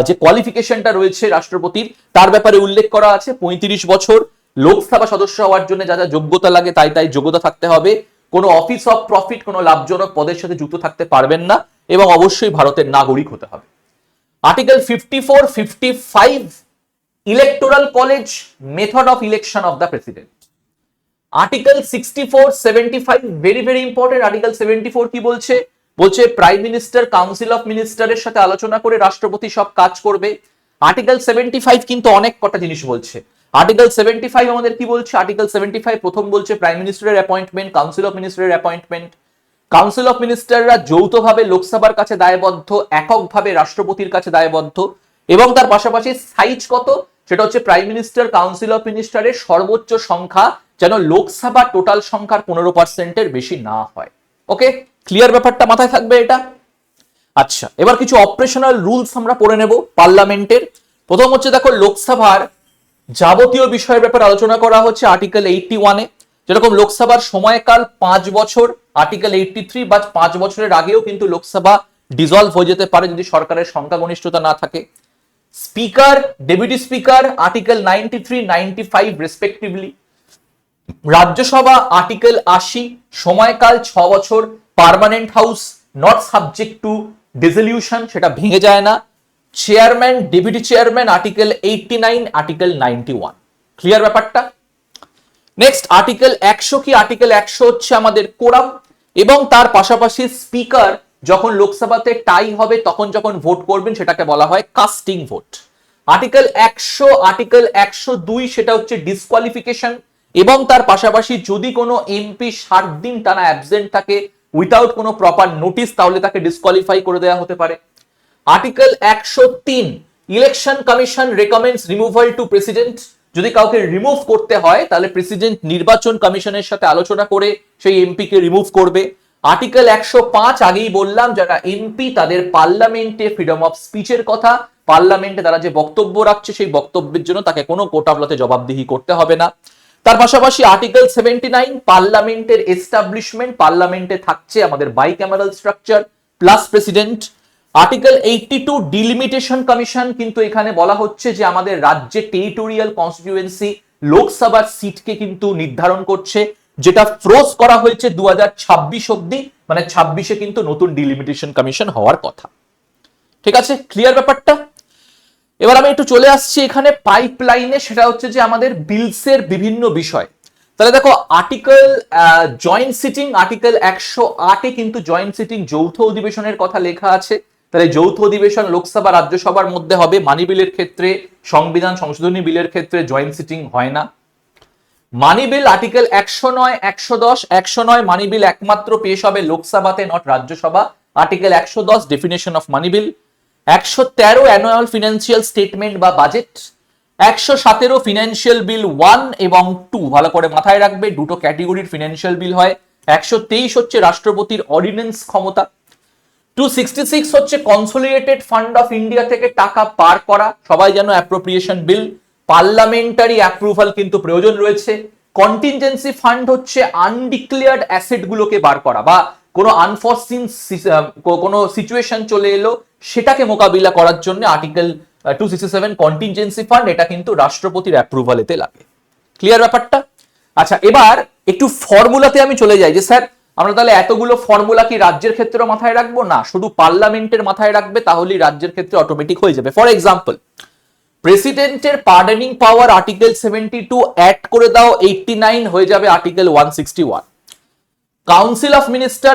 যে কোয়ালিফিকেশনটা রয়েছে রাষ্ট্রপতির তার ব্যাপারে উল্লেখ করা আছে। 35 বছর লোকসভা সদস্য হওয়ার জন্য যা যা যোগ্যতা লাগে তাই যোগ্যতা থাকতে হবে, কোনো অফিস অফ প্রফিট, কোনো লাভজনক পদের সাথে যুক্ত থাকতে পারবেন না, এবং অবশ্যই ভারতের নাগরিক হতে হবে। Article 54, 55 electoral college, method of election of the president. Article 64, 75 very very important. Article 74 কি বলছে? বলছে প্রাইম মিনিস্টার কাউন্সিল অফ মিনিস্টারের সাথে আলোচনা করে রাষ্ট্রপতি সব কাজ করবে। আর্টিকেল 75 কিন্তু অনেক কটা জিনিস বলছে। আর্টিকেল 75 আমাদের কি বলছে? আর্টিকেল 75 প্রথম বলছে প্রাইম মিনিস্টারের অ্যাপয়েন্টমেন্ট, কাউন্সিল অফ মিনিস্টারের অ্যাপয়েন্টমেন্ট। কাউন্সিল অফ মিনিস্টাররা যৌথভাবে লোকসভার কাছে দায়বদ্ধ, এককভাবে রাষ্ট্রপতির কাছে দায়বদ্ধ, এবং তার পাশাপাশি সাইজ কত? সেটা হচ্ছে প্রাইম মিনিস্টার কাউন্সিল অফ মিনিস্টারের সর্বোচ্চ সংখ্যা যেন লোকসভা টোটাল সংখ্যার 15% বেশি না হয়। ওকে, ক্লিয়ার? ব্যাপারটা মাথায় থাকবে এটা। আচ্ছা, এবার কিছু অপারেশনাল রুলস আমরা পড়ে নেব পার্লামেন্টের। প্রথম হচ্ছে দেখো, লোকসভার যাবতীয় বিষয়ের ব্যাপারে আলোচনা করা হচ্ছে আর্টিকেল 81-এ। যেরকম লোকসভার সময়কাল 5 বছর, আর্টিকেল 83 বা 5 বছরের আগেও কিন্তু লোকসভা ডিসলভ হয়ে যেতে পারে যদি সরকারের সংখ্যাগরিষ্ঠতা না থাকে। Speaker, deputy speaker article 93, 95 respectively. Rajya Sabha article 80, সময়কাল 6 বছর, permanent house, not subject to dissolution, সেটা ভেঙে যায় না। Chairman, deputy chairman article 89, article 91। Clear ব্যাপারটা? নেক্সট আর্টিকেল 100 কি? আর্টিকেল 100 হচ্ছে আমাদের কোরাম, এবং তার পাশাপাশি স্পিকার যখন লোকসভাতে টাই হবে তখন যখন ভোট করবেন সেটাকে বলা হয় কাস্টিং ভোট। আর্টিকেল 100, আর্টিকেল 102 সেটা হচ্ছে ডিসকোয়ালিফিকেশন, এবং তার পাশাপাশি যদি কোনো এমপি 60 দিন টানা অ্যাবসেন্ট থাকে উইথাউট কোনো প্রপার নোটিস, তাহলে তাকে ডিসকোয়ালিফাই করে দেওয়া হতে পারে। Article 103 election commission recommends removal to president. যদি কাউকে রিমুভ করতে হয় তাহলে প্রেসিডেন্ট নির্বাচন কমিশনের সাথে আলোচনা করে সেই এমপি কে রিমুভ করবে। আর্টিকেল 105 আগেই বললাম, যারা এমপি তাদের পার্লামেন্টে ফ্রিডম অফ স্পিচের কথা, পার্লামেন্টে তারা যে বক্তব্য রাখছে সেই বক্তব্যের জন্য তাকে কোনো কোর্ট আদালতে জবাবদিহি করতে হবে না। তার পাশাপাশি আর্টিকেল 79 পার্লামেন্টের এস্টাবলিশমেন্ট, পার্লামেন্টে থাকছে আমাদের bicameral structure plus president. Article 82 delimitation commission, কিন্তু এখানে বলা হচ্ছে যে আমাদের রাজ্যে টেরিটোরিয়াল কনস্টিটিউয়েন্সি লোকসভার সিটকে কিন্তু নির্ধারণ করছে, যেটা ফ্রোজ করা হয়েছে 2026 অবধি, মানে 26-এ কিন্তু নতুন ডিলিমিটেশন কমিশন হওয়ার কথা। ঠিক আছে, ক্লিয়ার ব্যাপারটা? এবার আমি একটু চলে আসছি এখানে পাইপলাইনে, সেটা হচ্ছে যে আমাদের বিলসের বিভিন্ন বিষয়। তাহলে দেখো, আর্টিকেল জয়েন্ট সিটিং, আর্টিকেল 108-এ কিন্তু জয়েন্ট সিটিং যৌথ অধিবেশনের কথা লেখা আছে। তাহলে যৌথ অধিবেশন লোকসভা রাজ্যসভার মধ্যে হবে। মানি বিলের ক্ষেত্রে, সংবিধান সংশোধনী বিলের ক্ষেত্রে জয়েন্ট সিটিং হয় না। মানি বিল আর্টিকেল 109, 110, 109 মানি বিল একমাত্র পেশ হবে লোকসভাতে, not Rajya Sabha. Article 110 definition of money bill. 113 annual financial statement বা বাজেট। 117 ফিনান্সিয়াল বিল 1 এবং 2, ভালো করে মাথায় রাখবে, দুটো ক্যাটেগরির ফিনান্সিয়াল বিল হয়। 123 হচ্ছে রাষ্ট্রপতির অর্ডিন্যান্স ক্ষমতা। 266 হচ্ছে কনসোলিডেটেড ফান্ড অফ ইন্ডিয়া থেকে টাকা পার করা, সবাই যেন অ্যাপ্রোপ্রিয়েশন বিল। পার্লামেন্টারি অ্যাপ্রুভাল কিন্তু প্রয়োজন রয়েছে। কন্টিনজেন্সি ফান্ড হচ্ছে আনডিক্লেয়ার্ড অ্যাসেট গুলোকে বার করা, বা কোনো আনফরসিন কোনো সিচুয়েশন চলে এলো সেটাকে মোকাবিলা করার জন্য আর্টিকেল 267 কন্টিনজেন্সি ফান্ড, এটা কিন্তু রাষ্ট্রপতির অ্যাপ্রুভালেতে লাগে। ক্লিয়ার ব্যাপারটা? আচ্ছা, এবার একটু ফর্মুলাতে আমি চলে যাই যে স্যার আমরা তাহলে এতগুলো ফর্মুলা কি রাজ্যের ক্ষেত্রে মাথায় রাখবো? না, শুধু পার্লামেন্টের মাথায় রাখবে, তাহলেই রাজ্যের ক্ষেত্রে অটোমেটিক হয়ে যাবে। ফর এক্সাম্পল, প্রেসিডেন্টের পার্ডনিং পাওয়ার আর্টিকেল 72 অ্যাড করে দাও 89, হয়ে যাবে আর্টিকেল 161। কাউন্সিল অফ মিনিস্টার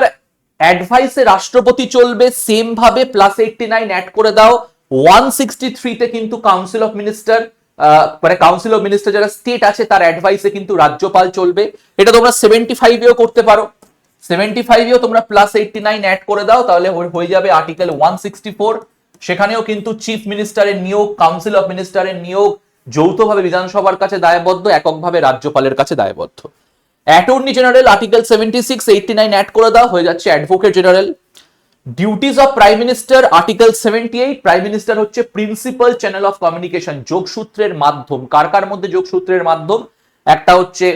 অ্যাডভাইসে রাষ্ট্রপতি চলবে, সেম ভাবে প্লাস 89 অ্যাড করে দাও 163 তে কিন্তু কাউন্সিল অফ মিনিস্টার, মানে কাউন্সিল অফ মিনিস্টার যারা স্টেট আছে তার অ্যাডভাইসে কিন্তু রাজ্যপাল চলবে। এটা তোমরা 75-এও করতে পারো। 75-এও তোমরা প্লাস 89 অ্যাড করে দাও, তাহলে হয়ে যাবে আর্টিকেল 164। সেখানেও কিন্তু চিফ মিনিস্টারের নিয়োগ, কাউন্সিল অফ মিনিস্টারের নিয়োগ যৌথভাবে বিধানসভার কাছে দায়বদ্ধ, এককভাবে রাজ্যপালের কাছে দায়বদ্ধ। অ্যাটর্নি জেনারেল আর্টিকেল 76, 89 অ্যাড করে দাও, হয়ে যাচ্ছে advocate general. Duties of prime minister article 78, prime minister হচ্ছে প্রিন্সিপাল চ্যানেল অফ কমিউনিকেশন, যোগসূত্রের মাধ্যম। কার কার মধ্যে যোগসূত্রের মাধ্যম? একটা হচ্ছে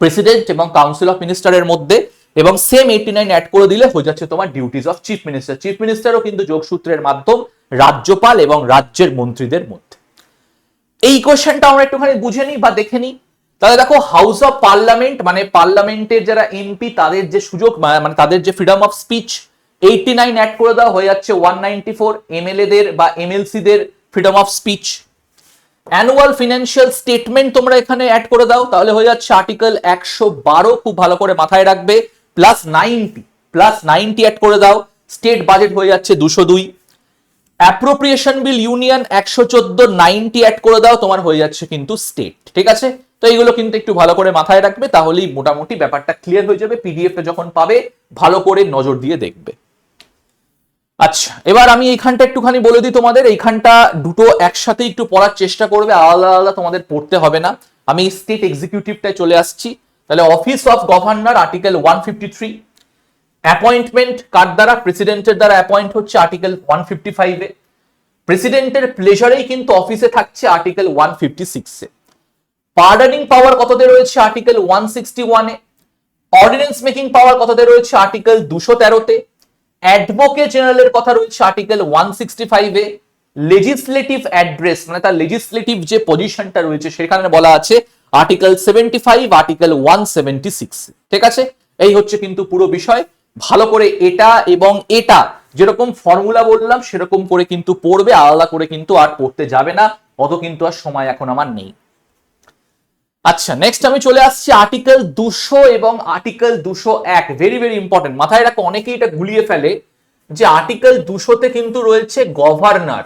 প্রেসিডেন্ট এবং কাউন্সিল অফ মিনিস্টারের মধ্যে, এবং সেম 89 অ্যাড করে দিলে হয়ে যাচ্ছে তোমার duties of chief minister. Chief মিনিস্টারও কিন্তু যোগসূত্রের মাধ্যম রাজ্যপাল এবং রাজ্যের মন্ত্রীদের মধ্যে। এই কোশ্চেনটা আমরা একটুখানি বুঝে নিই বা দেখে নিই। তাহলে দেখো হাউস অফ পার্লামেন্ট মানে পার্লামেন্টের যারা এমপি তাদের যে সুযোগ মানে তাদের যে ফ্রিডম অফ স্পিচ 89 অ্যাড করে দেওয়া হয়ে যাচ্ছে 194, এমএলএ দের বা MLC there freedom of speech. Annual financial statement তোমরা এখানে অ্যাড করে দাও, তাহলে হয়ে যাচ্ছে আর্টিকেল 112, খুব ভালো করে মাথায় রাখবে, +90 অ্যাড করে দাও, স্টেট বাজেট হয়ে যাচ্ছে 202। অ্যাপ্রোপ্রিয়েশন বিল ইউনিয়ন 114, 90 অ্যাড করে দাও, তোমার হয়ে যাচ্ছে কিন্তু স্টেট। ঠিক আছে, তো এইগুলো কিন্তু একটু ভালো করে মাথায় রাখবে, তাহলেই মোটামুটি ব্যাপারটা ক্লিয়ার হয়ে যাবে। পিডিএফ এ যখন পাবে ভালো করে নজর দিয়ে দেখবে। আচ্ছা, এবার আমি এইখানটা একটুখানি বলে দিই তোমাদের, এইখানটা দুটো একসাথে একটু পড়ার চেষ্টা করবে, আলাদা আলাদা তোমাদের পড়তে হবে না। আমি স্টেট এক্সিকিউটিভটায় চলে আসছি। তাহলে office of governor article 153, appointment কার দ্বারা, প্রেসিডেন্টের দ্বারা অ্যাপয়েন্ট হচ্ছে আর্টিকেল 155 এ, প্রেসিডেন্টের প্লেজারেই কিন্তু অফিসে থাকছে আর্টিকেল 156 এ, পার্ডনিং পাওয়ার কততে রয়েছে আর্টিকেল 161 এ, অর্ডিন্যান্স মেকিং পাওয়ার কততে রয়েছে আর্টিকেল 213 তে, অ্যাডভোকেট জেনারেলের কথা রয়েছে আর্টিকেল 165 এ, লেজিসলেটিভ অ্যাড্রেস মানে তার লেজিসলেটিভ যে পজিশনটা রয়েছে সেখানে বলা আছে আর্টিকেল 75, আর্টিকেল 176। ঠিক আছে, এই হচ্ছে কিন্তু পুরো বিষয়। ভালো করে এটা এবং এটা যেরকম ফর্মুলা বললাম সেরকম করে কিন্তু পড়বে, আলাদা করে কিন্তু আর পড়তে যাবে না, অত কিন্তু আর সময় এখন আমার নেই। আচ্ছা, নেক্সট আমি চলে আসছি আর্টিকেল 200 এবং আর্টিকেল 201। ভেরি ভেরি ইম্পর্টেন্ট, মাথায় রাখো, অনেকেই এটা গুলিয়ে ফেলে যে আর্টিকেল 200 তে কিন্তু রয়েছে গভর্নর,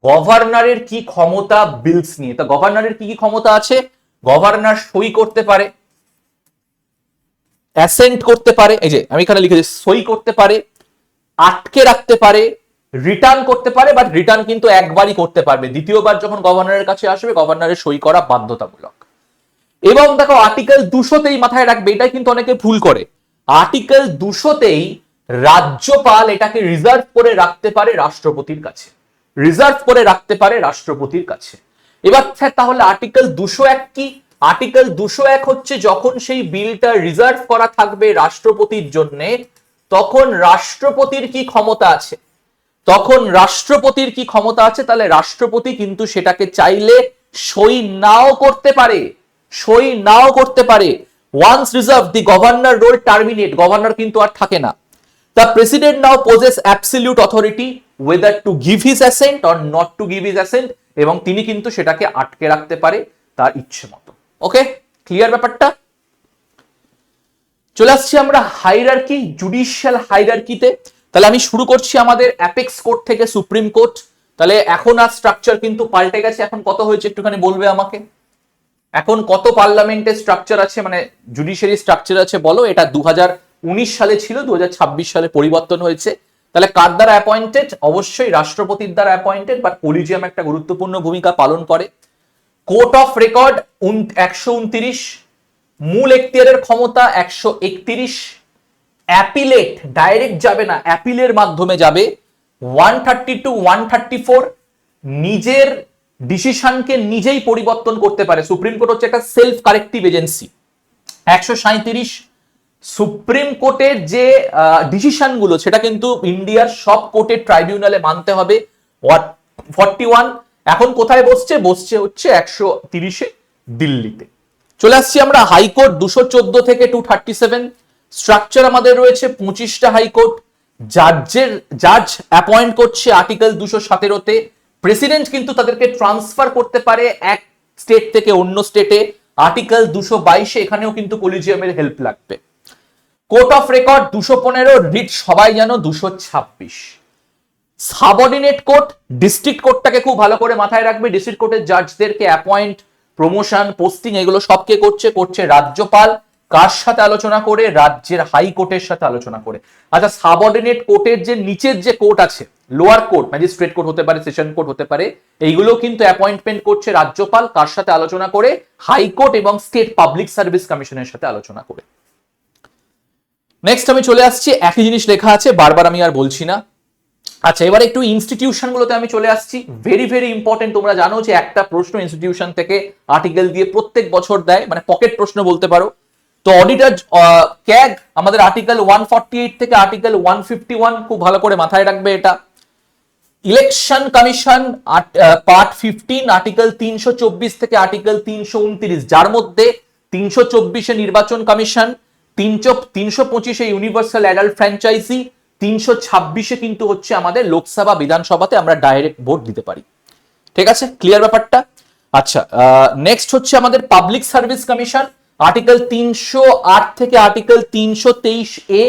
গভর্নরের কি ক্ষমতা বিলস নিয়ে। তা গভর্নরের কি কি ক্ষমতা আছে? গভর্নর সই করতে পারে, অ্যাসেন্ট করতে পারে, এই যে আমি এখানে লিখেছি সই করতে পারে, আটকে রাখতে পারে, রিটার্ন করতে পারে, বাট রিটার্ন কিন্তু একবারই করতে পারবে, দ্বিতীয়বার যখন গভর্নরের কাছে আসবে গভর্নরের সই করা বাধ্যতামূলক। এবং দেখো আর্টিকেল 200তেই মাথায় রাখবে, এটাই কিন্তু অনেকে ভুল করে, আর্টিকেল 200তেই রাজ্যপাল এটাকে রিজার্ভ করে রাখতে পারে রাষ্ট্রপতির কাছে, রিজার্ভ করে রাখতে পারে রাষ্ট্রপতির কাছে। এবার তাহলে আর্টিকেল 201 কি? আর্টিকেল 201 হচ্ছে যখন সেই বিলটা রিজার্ভ করা থাকবে রাষ্ট্রপতির জন্য, তখন রাষ্ট্রপতির কি ক্ষমতা আছে, তখন রাষ্ট্রপতির কি ক্ষমতা আছে, তাহলে রাষ্ট্রপতি কিন্তু সেটাকে চাইলে সই নাও করতে পারে, সই নাও করতে পারে। Once reserve the governor role terminate, governor কিন্তু আর থাকে না। The president now possess absolute authority whether to give his assent or not to give his assent, এবং তিনি কিন্তু সেটাকে আটকে রাখতে পারে তার ইচ্ছে মতো। ওকে, ক্লিয়ার ব্যাপারটা? চলে আসছি আমরা হাইরার্কি, জুডিশিয়াল হাইরার্কিতে। তাহলে আমি শুরু করছি আমাদের অ্যাপেক্স কোর্ট থেকে সুপ্রিম কোর্ট। তাহলে এখন আর স্ট্রাকচার কিন্তু পাল্টে গেছে, এখন কত হয়েছে একটুখানি বলবে আমাকে, এখন কত পার্লামেন্টের স্ট্রাকচার আছে, মানে জুডিশিয়ারি স্ট্রাকচার আছে বলো। এটা 2019 সালে ছিল, 2026 সালে পরিবর্তন হয়েছে। তাহলে কার দ্বারা অ্যাপয়েন্টেড? অবশ্যই রাষ্ট্রপতির দ্বারা অ্যাপয়েন্টেড, বাট কলিজিয়াম একটা গুরুত্বপূর্ণ ভূমিকা পালন করে। কোর্ট অফ রেকর্ড 129, মূল এখতিয়ারের ক্ষমতা 131, অ্যাপিলেট ডাইরেক্ট যাবে না, অ্যাপিলের মাধ্যমে যাবে 132, 134, নিজের ডিসিশনকে নিজেই পরিবর্তন করতে পারে, সুপ্রিম কোর্ট হচ্ছে একটা সেলফ কারেক্টিভ এজেন্সি। 137, সুপ্রিম কোর্টের যে ডিসিশন গুলো সেটা কিন্তু ইন্ডিয়ার সব কোর্টের ট্রাইব্যুনালে মানতে হবে। 41, এখন কোথায় বসছে? বসছে হচ্ছে 130-এ, দিল্লিতে। চলে আসছি আমরা হাইকোর্ট 214 থেকে 237। স্ট্রাকচার আমাদের রয়েছে 25টা হাইকোর্ট, জাজ অ্যাপয়েন্ট করছে আর্টিকেল 217-তে। প্রেসিডেন্ট কিন্তু তাদেরকে ট্রান্সফার করতে পারে এক স্টেট থেকে অন্য স্টেটে, আর্টিকেল 222-এ, এখানেও কিন্তু কলিজিয়ামের হেল্প লাগবে। কোর্ট অফ রেকর্ড 215, রিট সবাই জানো 226। সাবঅর্ডিনেট কোর্ট, ডিস্ট্রিক্ট কোর্টটাকে খুব ভালো করে মাথায় রাখবে, ডিস্ট্রিক্ট কোর্টের জাজদেরকে অ্যাপয়েন্ট, প্রমোশন, পোস্টিং এগুলো সবকে করছে রাজ্যপাল, কার সাথে আলোচনা করে? রাজ্যের হাইকোর্টের সাথে আলোচনা করে। আচ্ছা, সাবঅর্ডিনেট কোর্টের যে নিচের যে কোর্ট আছে, লোয়ার কোর্ট, ম্যাজিস্ট্রেট কোর্ট হতে পারে, সেশন কোর্ট হতে পারে, এইগুলো কিন্তু অ্যাপয়েন্টমেন্ট করছে রাজ্যপাল, কার সাথে আলোচনা করে? হাইকোর্ট এবং স্টেট পাবলিক সার্ভিস কমিশনের সাথে আলোচনা করে। নেক্সট আমি চলে আসছি, একই জিনিস লেখা আছে, বারবার আমি আর বলছি না। আচ্ছা, এবার একটু ইনস্টিটিউশন গুলোতে আমি চলে আসছি। ভেরি ভেরি ইম্পর্টেন্ট, তোমরা জানো যে একটা প্রশ্ন ইনস্টিটিউশন থেকে আর্টিকেল দিয়ে প্রত্যেক বছর দেয়, মানে পকেট প্রশ্ন বলতে পারো। তো অডিটর ক্যাগ আমাদের আর্টিকেল 148 থেকে আর্টিকেল 151, খুব ভালো করে মাথায় রাখবে এটা। ইলেকশন কমিশন পার্ট 15 আর্টিকেল 324 থেকে আর্টিকেল 329, যার মধ্যে 324 নির্বাচন কমিশন, 325 ইউনিভার্সাল অ্যাডাল্ট ফ্র্যাঞ্চাইজি, 326 কিন্তু হচ্ছে আমাদের লোকসভা বিধানসভাতে আমরা ডাইরেক্ট ভোট দিতে পারি। ঠিক আছে, ক্লিয়ার ব্যাপারটা? আচ্ছা, নেক্সট হচ্ছে আমাদের পাবলিক সার্ভিস কমিশন, আর্টিকেল 308 থেকে আর্টিকেল 323 এ,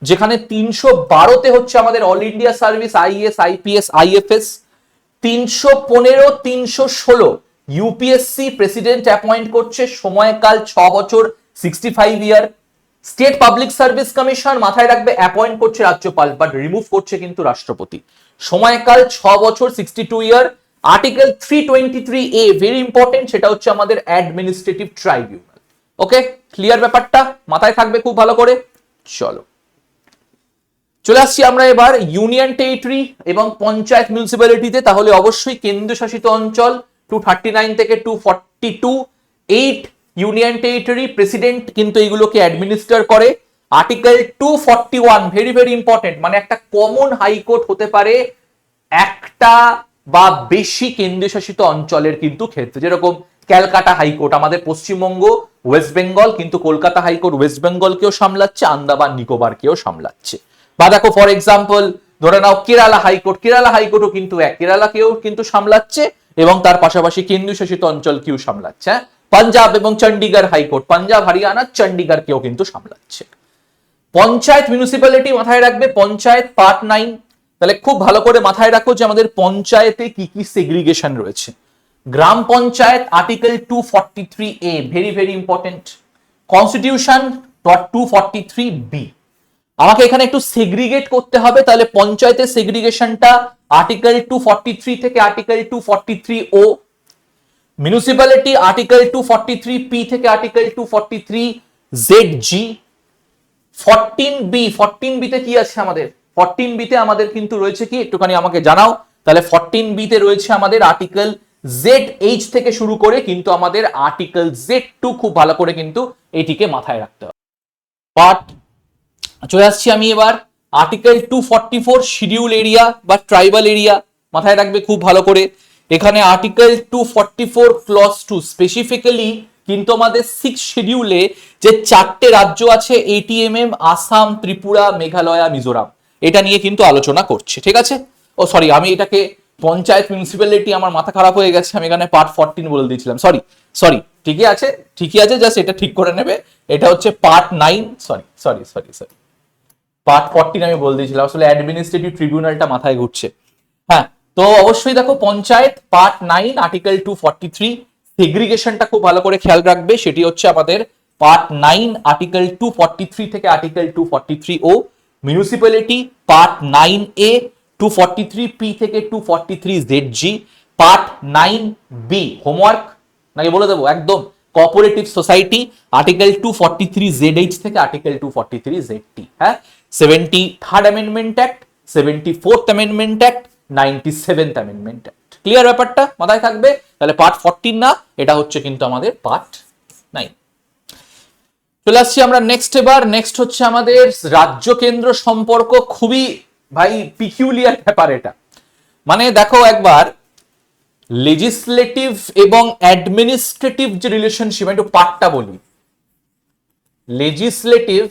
যেখানে 312তে হচ্ছে আমাদের all India service, is, IPS, IFS, 315, 316 UPSC president appoint করছে, সময়কাল 6 বছর, 65 ইয়ার। স্টেট পাবলিক সার্ভিস কমিশন মাথায় রাখবে অ্যাপয়েন্ট করছে রাজ্যপাল, বাট রিমুভ করছে কিন্তু রাষ্ট্রপতি, সময়কাল 6 বছর, 62 ইয়ার। আর্টিকেল 323 এ ভেরি ইম্পর্টেন্ট, সেটা হচ্ছে আমাদের অ্যাডমিনিস্ট্রেটিভ ট্রাইব্যুনাল। ওকে, ক্লিয়ার ব্যাপারটা? মাথায় থাকবে খুব ভালো করে। চলো চলে আসছি আমরা এবার ইউনিয়ন টেরিটরি এবং পঞ্চায়েত মিউনিসিপ্যালিটিতে। তাহলে অবশ্যই কেন্দ্রশাসিত অঞ্চল 239 থেকে 242, 8 ইউনিয়ন টেরিটরি, প্রেসিডেন্ট কিন্তু এইগুলোকে অ্যাডমিনিস্টার করে। আর্টিকেল 241 ভেরি ভেরি ইম্পর্টেন্ট, মানে একটা কমন হাইকোর্ট হতে পারে একটা বা বেশি কেন্দ্রশাসিত অঞ্চলের কিন্তু ক্ষেত্রে, যেরকম ক্যালকাটা হাইকোর্ট আমাদের পশ্চিমবঙ্গ, ওয়েস্ট বেঙ্গল, কিন্তু কলকাতা হাইকোর্ট ওয়েস্ট বেঙ্গলকেও সামলাচ্ছে, আন্দামান নিকোবরকেও সামলাচ্ছে। বা দেখো ফর এক্সাম্পল ধরে নাও কেরালা হাইকোর্ট, কেরালা হাইকোর্টও কিন্তু কেরালাকেও কিন্তু সামলাচ্ছে এবং তার পাশাপাশি কেন্দ্রশাসিত অঞ্চলকেও সামলাচ্ছে। পাঞ্জাব এবং চণ্ডীগড় হাইকোর্ট, পাঞ্জাব, হরিয়ানা, চণ্ডীগড়কেও কিন্তু সামলাচ্ছে। পঞ্চায়েত মিউনিসিপ্যালিটি মাথায় রাখবে, পঞ্চায়েত পার্ট 9। তাহলে খুব ভালো করে মাথায় রাখো যে আমাদের পঞ্চায়েতে কি কি সেগ্রিগেশন রয়েছে। গ্রাম panchayat article 243 A very very important, constitution 243 B. আমাকে এখানে একটু সেগ্রিগেট করতে হবে, তাহলে পঞ্চায়েতের সেগ্রিগেশনটা আর্টিকেল 243 থেকে আর্টিকেল 243 ও, মিউনিসিপ্যালিটি আর্টিকেল 243 পি থেকে আর্টিকেল 243 জেড জি। 14 বিতে কি আছে আমাদের? 14 বিতে আমাদের কিন্তু রয়েছে কি, একটুখানি আমাকে জানাও। তাহলে 14 বিতে রয়েছে আমাদের আর্টিকেল জেড এইচ থেকে শুরু করে কিন্তু আমাদের আর্টিকেল জেড টু, খুব ভালো করে কিন্তু এটিকে মাথায় রাখতে হবে। পার্ট চলে আসছি আমি এবার আর্টিকেল 244 শিডিউল এরিয়া বা ট্রাইবাল এরিয়া, মাথায় রাখবে খুব ভালো করে। এখানে আর্টিকেল 244 ক্লজ 2 স্পেসিফিক্যালি কিন্তু আমাদের 6 শিডিউলে যে 4টে রাজ্য আছে, এটিএমএম, আসাম, ত্রিপুরা, মেঘালয়, মিজোরাম, এটা নিয়ে কিন্তু আলোচনা করছে। ঠিক আছে, ও সরি, আমি এটাকে পঞ্চায়েত মিউনিসিপ্যালিটি, আমার মাথা খারাপ হয়ে গেছে, আমি এখানে পার্ট 14 বলে দিয়েছিলাম, সরি সরি, ঠিকই আছে ঠিকই আছে, জাস্ট এটা ঠিক করে নেবে, এটা হচ্ছে part 9, sorry sorry sorry sorry, part 14 আমি বলে দিয়েছিলাম, আসলে অ্যাডমিনিস্ট্রেটিভ ট্রিবিউনালটা মাথায় ঘুরছে। হ্যাঁ, তো অবশ্যই দেখো পঞ্চায়েত পার্ট 9 আর্টিকেল 243, সেগ্রিগেশনটা খুব ভালো করে খেয়াল রাখবে, সেটি হচ্ছে আমাদের পার্ট 9 আর্টিকেল 243 থেকে আর্টিকেল 243 ও। মিউনিসিপ্যালিটি পার্ট 9 এ 243 পি থেকে 243 জেড জি। পার্ট 9 বি হোমওয়ার্ক নাকি বলে দেবো একদম, cooperative society article 243 Z H থেকে আর্টিকেল 243 জেড টি। হ্যাঁ, 73rd amendment act, 74th amendment act, 97th amendment act. Clear ব্যাপারটা? মাথায় থাকবে। তাহলে পার্ট 14 না, এটা হচ্ছে কিন্তু আমাদের পার্ট 9। চলে আসছি আমরা নেক্সট এবার, নেক্সট হচ্ছে আমাদের রাজ্য কেন্দ্র সম্পর্ক, খুবই ভাই পিকিউলিয়ার ব্যাপার এটা। মানে দেখো একবার লেজিসলেটিভ এবং অ্যাডমিনিস্ট্রেটিভ যে রিলেশনশিপ, একটু পার্টটা বলি। লেজিসলেটিভ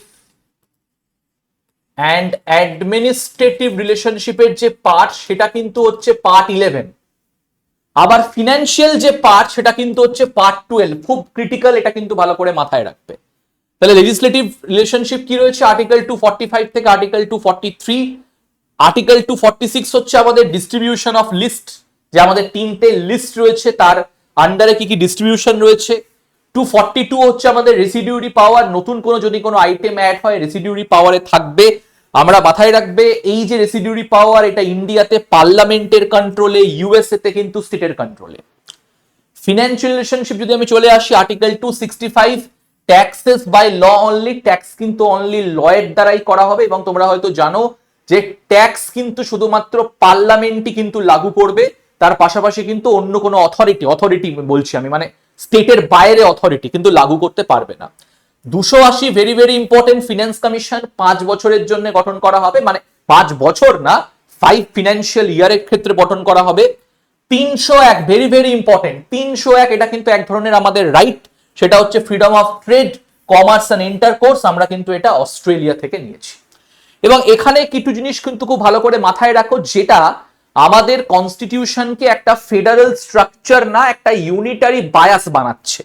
অ্যান্ড অ্যাডমিনিস্ট্রেটিভ রিলেশনশিপের যে পার্ট, সেটা কিন্তু হচ্ছে পার্ট 11। আবার ফিনান্সিয়াল যে পার্ট, সেটা কিন্তু হচ্ছে পার্ট 12। খুব ক্রিটিক্যাল, এটা কিন্তু ভালো করে মাথায় রাখবে। তাহলে লেজিসলেটিভ রিলেশনশিপ কি রয়েছে? আর্টিকেল 245 থেকে আর্টিকেল 243। আর্টিকেল 246 হচ্ছে আমাদের ডিস্ট্রিবিউশন অফ লিস্ট, যে আমাদের 3টে লিস্ট রয়েছে, তার আন্ডারে কি কি ডিস্ট্রিবিউশন রয়েছে। 242 হচ্ছে আমাদের রেসিডিউরি পাওয়ার, নতুন কোনো যদি কোনো আইটেম অ্যাড হয় রেসিডিউরি পাওয়ারে থাকবে। আমরা মাথায় রাখবে এই যে রেসিডিউরি পাওয়ার, এটা ইন্ডিয়াতে পার্লামেন্টের কন্ট্রোলে, ইউএসএ তে কিন্তু স্টেটের কন্ট্রোলে। ফিনান্সিয়াল রিলেশনশিপ যদি আমি চলে আসি, article 265 taxes by law only, tax কিন্তু অনলি ল এর দ্বারাই করা হবে। এবং তোমরা হয়তো জানো যে ট্যাক্স কিন্তু শুধুমাত্র পার্লামেন্টই কিন্তু লাগু করবে, তার পাশাপাশি কিন্তু অন্য কোনো অথরিটি বলছি আমি, মানে স্টেটের বাইরে অথরিটি কিন্তু লাগু করতে পারবে না। 280 very very important, finance commission 5 বছরের জন্য গঠন করা হবে, মানে 5 বছর না, ফিনান্সিয়াল ইয়ারের ক্ষেত্রে গঠন করা হবে। 301 ভেরি ভেরি ইম্পর্টেন্ট, 301 এটা কিন্তু এক ধরনের আমাদের রাইট, সেটা হচ্ছে freedom of trade, commerce and intercourse. আমরা কিন্তু এটা অস্ট্রেলিয়া থেকে নিয়েছি। এবং এখানে কিছু জিনিস কিন্তু খুব ভালো করে মাথায় রাখো, যেটা আমাদের কনস্টিটিউশনকে একটা ফেডারেল স্ট্রাকচার না, একটা ইউনিটারি বায়াস বানাচ্ছে।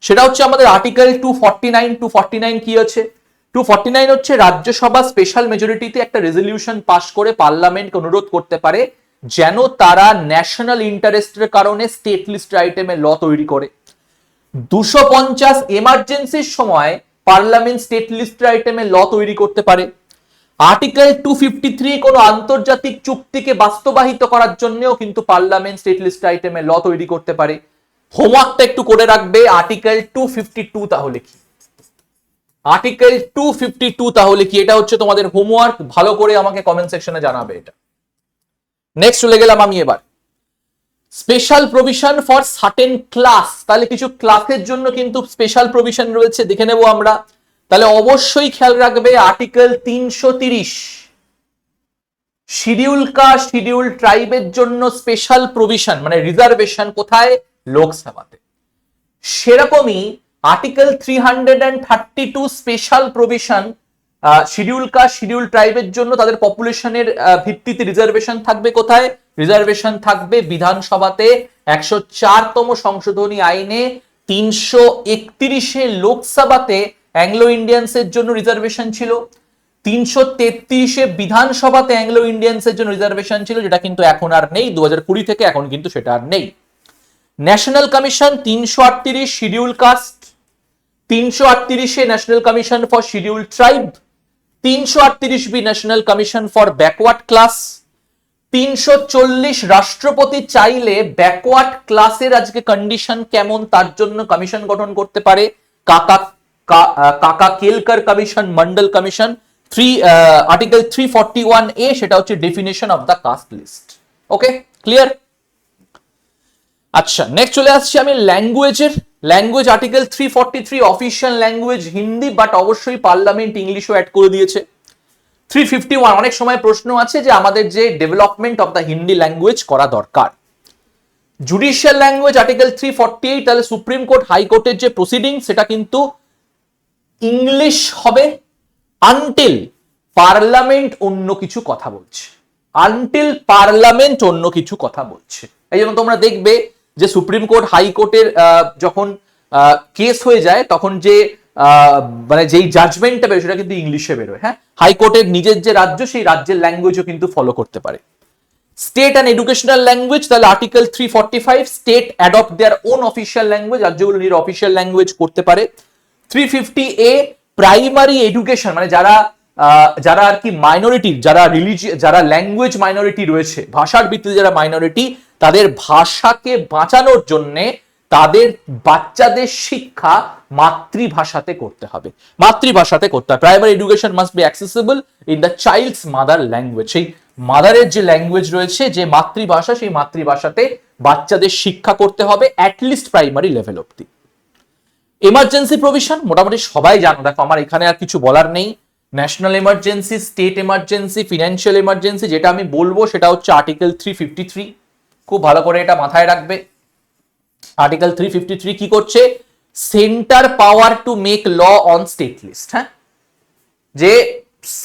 সেটা হচ্ছে আমাদের আর্টিকেল 249 কি আছে? 249 হচ্ছে রাজ্যসভা স্পেশাল মেজরিটিতে একটা রেজলিউশন পাস করে পার্লামেন্টকে অনুরোধ করতে পারে যেন তারা ন্যাশনাল ইন্টারেস্টের কারণে স্টেট লিস্ট আইটেমে ল তৈরি করে। 250 এমার্জেন্সির সময় পার্লামেন্ট স্টেট লিস্ট আইটেমে ল তৈরি করতে পারে। আর্টিকেল 253 কোন আন্তর্জাতিক চুক্তিকে বাস্তবায়িত করার জন্যও কিন্তু পার্লামেন্ট স্টেট লিস্ট আইটেমে ল তৈরি করতে পারে। হোমওয়ার্কটা একটু করে রাখবে, আর্টিকেল 252 তাহলে কি? আর্টিকেল 252 তাহলে কি? এটা হচ্ছে তোমাদের হোমওয়ার্ক, ভালো করে আমাকে কমেন্ট সেকশনে জানাবে এটা। নেক্সট চলে গেলাম আমি এবার, special provision for certain class. তাহলে কিছু ক্লাসের জন্য কিন্তু স্পেশাল প্রভিশন রয়েছে, দেখে নেব আমরা। তাহলে অবশ্যই খেয়াল রাখবে আর্টিকেল 330 শিডিউল কাস্ট শিডিউল ট্রাইবের জন্য স্পেশাল প্রভিশন মানে রিজার্ভেশন কোথায়? লোকসভাতে। সেরকমই article 332 special provision schedule caste schedule ট্রাইবের জন্য তাদের পপুলেশনের ভিত্তিতে রিজার্ভেশন থাকবে কোথায়? রিজার্ভেশন থাকবে বিধানসভাতে। 104তম সংশোধনী আইনে 331-এ লোকসভাতে অ্যাংলো ইন্ডিয়ানসের জন্য রিজার্ভেশন ছিল, 333-এ বিধানসভাতে অ্যাংলো ইন্ডিয়ানসের জন্য রিজার্ভেশন ছিল, যেটা কিন্তু এখন আর নেই। 2020 থেকে এখন কিন্তু সেটা আর নেই। ন্যাশনাল কমিশন 338 শিডিউল কাস্ট, 338-এ national commission for schedule tribe, 338B national commission for backward class, 340 রাষ্ট্রপতি চাইলে ব্যাকওয়ার্ড ক্লাসের আজকে কন্ডিশন কেমন তার জন্য কমিশন গঠন করতে পারে, Kaka Kelkar commission, Mandal commission. Article 341A সেটা হচ্ছে definition of the caste list. Okay, clear? আচ্ছা, নেক্সট চলে আসছি আমি ল্যাঙ্গুয়েজের। Language article 343 official language Hindi, but অবশ্যই পার্লামেন্ট ইংলিশও অ্যাড করে দিয়েছে। 351 অনেক সময় প্রশ্ন আছে যে আমাদের যে development of the Hindi language করা দরকার। জুডিশিয়াল ল্যাঙ্গুয়েজ আর্টিকেল 348, তাহলে সুপ্রিম কোর্ট হাইকোর্টের যে প্রসিডিং সেটা কিন্তু ইংলিশ হবে আনটিল পার্লামেন্ট অন্য কিছু কথা বলছে, আনটিল পার্লামেন্ট অন্য কিছু কথা বলছে। এই জন্য তোমরা দেখবে যে সুপ্রিম কোর্ট হাইকোর্টের যখন কেস হয়ে যায় তখন যে মানে যেই জাজমেন্টটা বেরোয় সেটা কিন্তু ইংলিশে বেরোয়। হ্যাঁ, হাইকোর্টের নিজের যে রাজ্য সেই রাজ্যের ল্যাঙ্গুয়েজও কিন্তু ফলো করতে পারে। স্টেট অ্যান্ড এডুকেশনাল ল্যাঙ্গুয়েজ, তাহলে article 345 state adopt their own official language, রাজ্যগুলো নিজের অফিসিয়াল ল্যাঙ্গুয়েজ করতে পারে। 350A প্রাইমারি এডুকেশন, মানে যারা আর কি মাইনরিটি, যারা ল্যাঙ্গুয়েজ মাইনরিটি রয়েছে, ভাষার ভিত্তিতে যারা মাইনরিটি, তাদের ভাষাকে বাঁচানোর জন্য তাদের বাচ্চাদের শিক্ষা মাতৃভাষাতে করতে হবে, মাতৃভাষাতে করতে হবে। Primary education must be accessible in the child's mother language. সেই মাদারের যে ল্যাঙ্গুয়েজ রয়েছে, যে মাতৃভাষা, সেই মাতৃভাষাতে বাচ্চাদের শিক্ষা করতে হবে অ্যাটলিস্ট প্রাইমারি লেভেল অব্দি। এমার্জেন্সি প্রভিশন মোটামুটি সবাই জানো, দেখো আমার এখানে আর কিছু বলার নেই। National emergency, state emergency, financial emergency, যেটা আমি বলবো সেটা হচ্ছে আর্টিকেল 353। খুব ভালো করে এটা মাথায় রাখবে। আর্টিকেল 353 কি করছে? Centre power to make law on state list. হ্যাঁ, যে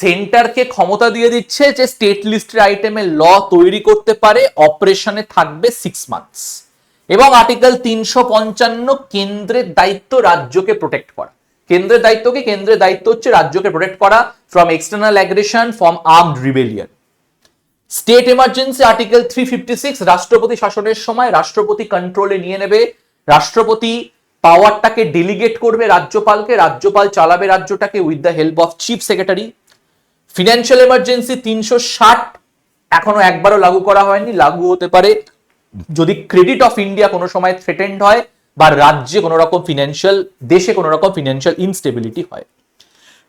সেন্টারকে ক্ষমতা দিয়ে দিচ্ছে যে স্টেট লিস্টের আইটেমে ল তৈরি করতে পারে, অপারেশনে থাকবে 6 মান্থস। এবং আর্টিকেল 355 কেন্দ্রের দায়িত্ব রাজ্যকে প্রোটেক্ট করা। কেন্দ্রের দায়িত্ব কি? কেন্দ্রের দায়িত্ব হচ্ছে রাজ্যকে প্রোটেক্ট করা from external aggression, from armed rebellion. State emergency article 356 রাষ্ট্রপতি শাসনের সময় রাষ্ট্রপতি কন্ট্রোলে নিয়ে নেবে, রাষ্ট্রপতি পাওয়ারটাকে ডেলিগেট করবে রাজ্যপালকে, রাজ্যপাল চালাবে রাজ্যটাকে with the help of chief secretary. Financial emergency 360 এখনো একবারও লাগু করা হয়নি, লাগু হতে পারে যদি ক্রেডিট অফ ইন্ডিয়া কোনো সময় থ্রেটেন্ড হয় বা রাজ্যে কোনো রকম দেশে কোনো রকম ফিনান্সিয়াল ইনস্টেবিলিটি হয়।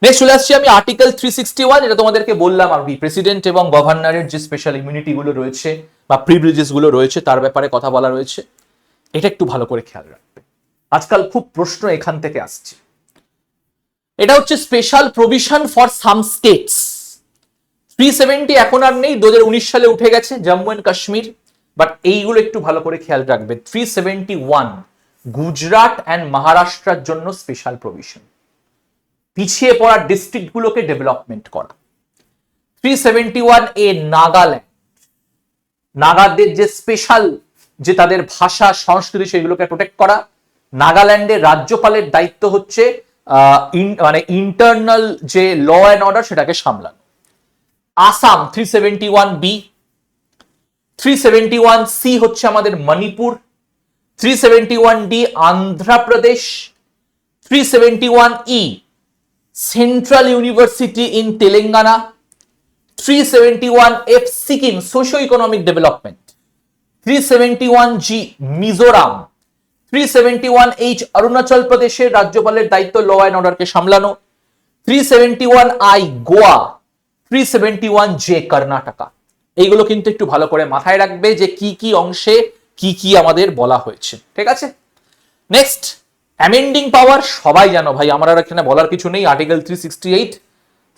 নেক্সট চলে আসছি আমি আর্টিকেল 361, যেটা তোমাদেরকে বললাম আর কি, প্রেসিডেন্ট এবং গভর্নরের যে স্পেশাল ইমিউনিটি গুলো রয়েছে বা প্রিভিলেজেস গুলো রয়েছে তার ব্যাপারে কথা বলা রয়েছে। এটা একটু ভালো করে খেয়াল রাখবে, আজকাল খুব প্রশ্ন এখান থেকে আসছে। এটা হচ্ছে special provision for some states. 370 এখন আর নেই, 2019 সালে উঠে গেছে জম্মু এন্ড কাশ্মীর, বাট এইগুলো একটু ভালো করে খেয়াল রাখবে। 371 গুজরাট অ্যান্ড মহারাষ্ট্রের জন্য স্পেশাল প্রভিশন, পিছিয়ে পড়া ডিস্ট্রিক্টগুলোকে ডেভেলপমেন্ট করা। 371 এ নাগাল্যান্ড, নাগাদের যে স্পেশাল যে তাদের ভাষা সংস্কৃতি সেগুলোকে প্রোটেক্ট করা। নাগাল্যান্ডের রাজ্যপালের দায়িত্ব হচ্ছে মানে ইন্টারনাল যে ল অ্যান্ড অর্ডার সেটাকে সামলানো। আসাম 371B, 371C হচ্ছে আমাদের Manipur, 371D Andhra Pradesh, 371E central university in Telangana, 371F Sikkim socio economic development, 371G Mizoram, 371H Arunachal প্রদেশের রাজ্যপালের দায়িত্ব ল অ্যান্ড অর্ডারকে সামলানো, 371I গোয়া, 371J কর্ণাটকা। এইগুলো কিন্তু একটু ভালো করে মাথায় রাখবে যে কি কি অংশে কি কি আমাদের বলা হয়েছে, ঠিক আছে। নেক্সট, অ্যামেন্ডিং পাওয়ার সবাই জানো ভাই, আমার আর এখানে বলার কিছু নেই। Article 368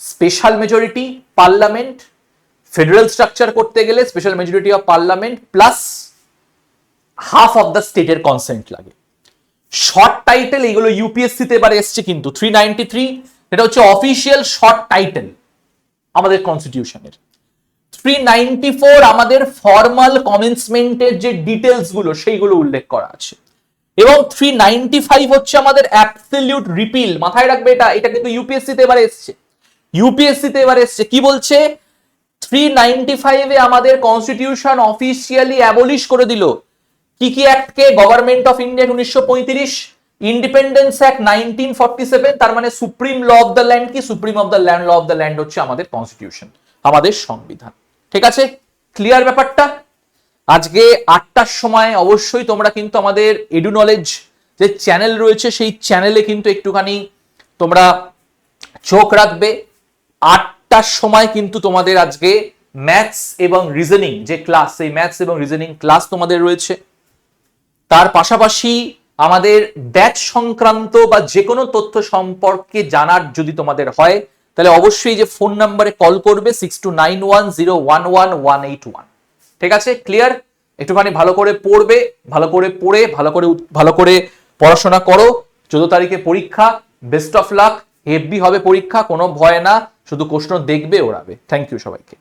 special majority parliament, federal structure করতে গেলে special majority of parliament plus half of the স্টেটের কনসেন্ট লাগে। শর্ট টাইটেল এইগুলো ইউপিএসসি তে এবারে এসছে কিন্তু 393 এটা হচ্ছে অফিসিয়াল শর্ট টাইটেল আমাদের কনস্টিটিউশনের। 394 আমাদের ফর্মাল কমেন্সমেন্টের যে ডিটেলস গুলো সেইগুলো উল্লেখ করা আছে, এবং 395 হচ্ছে আমাদের অ্যাবসলিউট রিপিল। মাথায় রাখবে এটা কিন্তু ইউপিএসসি তে এবারে এসছে। ইউপিএসসি তে এবারে এসছে কি বলছে, 395 এ আমাদের কনস্টিটিউশন অফিসিয়ালি অ্যাবলিশ করে দিল কি কি অ্যাক্টকে, government of India 1935, independence act 1947, তার মানে supreme law of the land কি, supreme of the land law of the land হচ্ছে আমাদের কনস্টিটিউশন, আমাদের সংবিধান। ঠিক আছে, ক্লিয়ার ব্যাপারটা। আজকে 8টার সময় অবশ্যই তোমরা কিন্তু আমাদের এডু নলেজ যে চ্যানেল রয়েছে সেই চ্যানেলে কিন্তু একটুখানি তোমরা চোখ রাখবে। 8টার সময় কিন্তু তোমাদের আজকে ম্যাথস এবং রিজনিং যে ক্লাস, সেই ম্যাথস এবং রিজনিং ক্লাস তোমাদের রয়েছে। তার পাশাপাশি আমাদের ব্যাচ সংক্রান্ত বা যে কোনো তথ্য সম্পর্কে জানার যদি তোমাদের হয় তাহলে অবশ্যই যে ফোন নাম্বারে কল করবে 6291011181। ঠিক আছে, ক্লিয়ার। একটুখানি ভালো করে পড়বে, ভালো করে পড়ে ভালো করে পড়াশোনা করো। 14 তারিখে পরীক্ষা, বেস্ট অফ লাক। হেভি হবে পরীক্ষা, কোনো ভয় না, শুধু প্রশ্ন দেখবে ওড়াবে। থ্যাংক ইউ সবাইকে।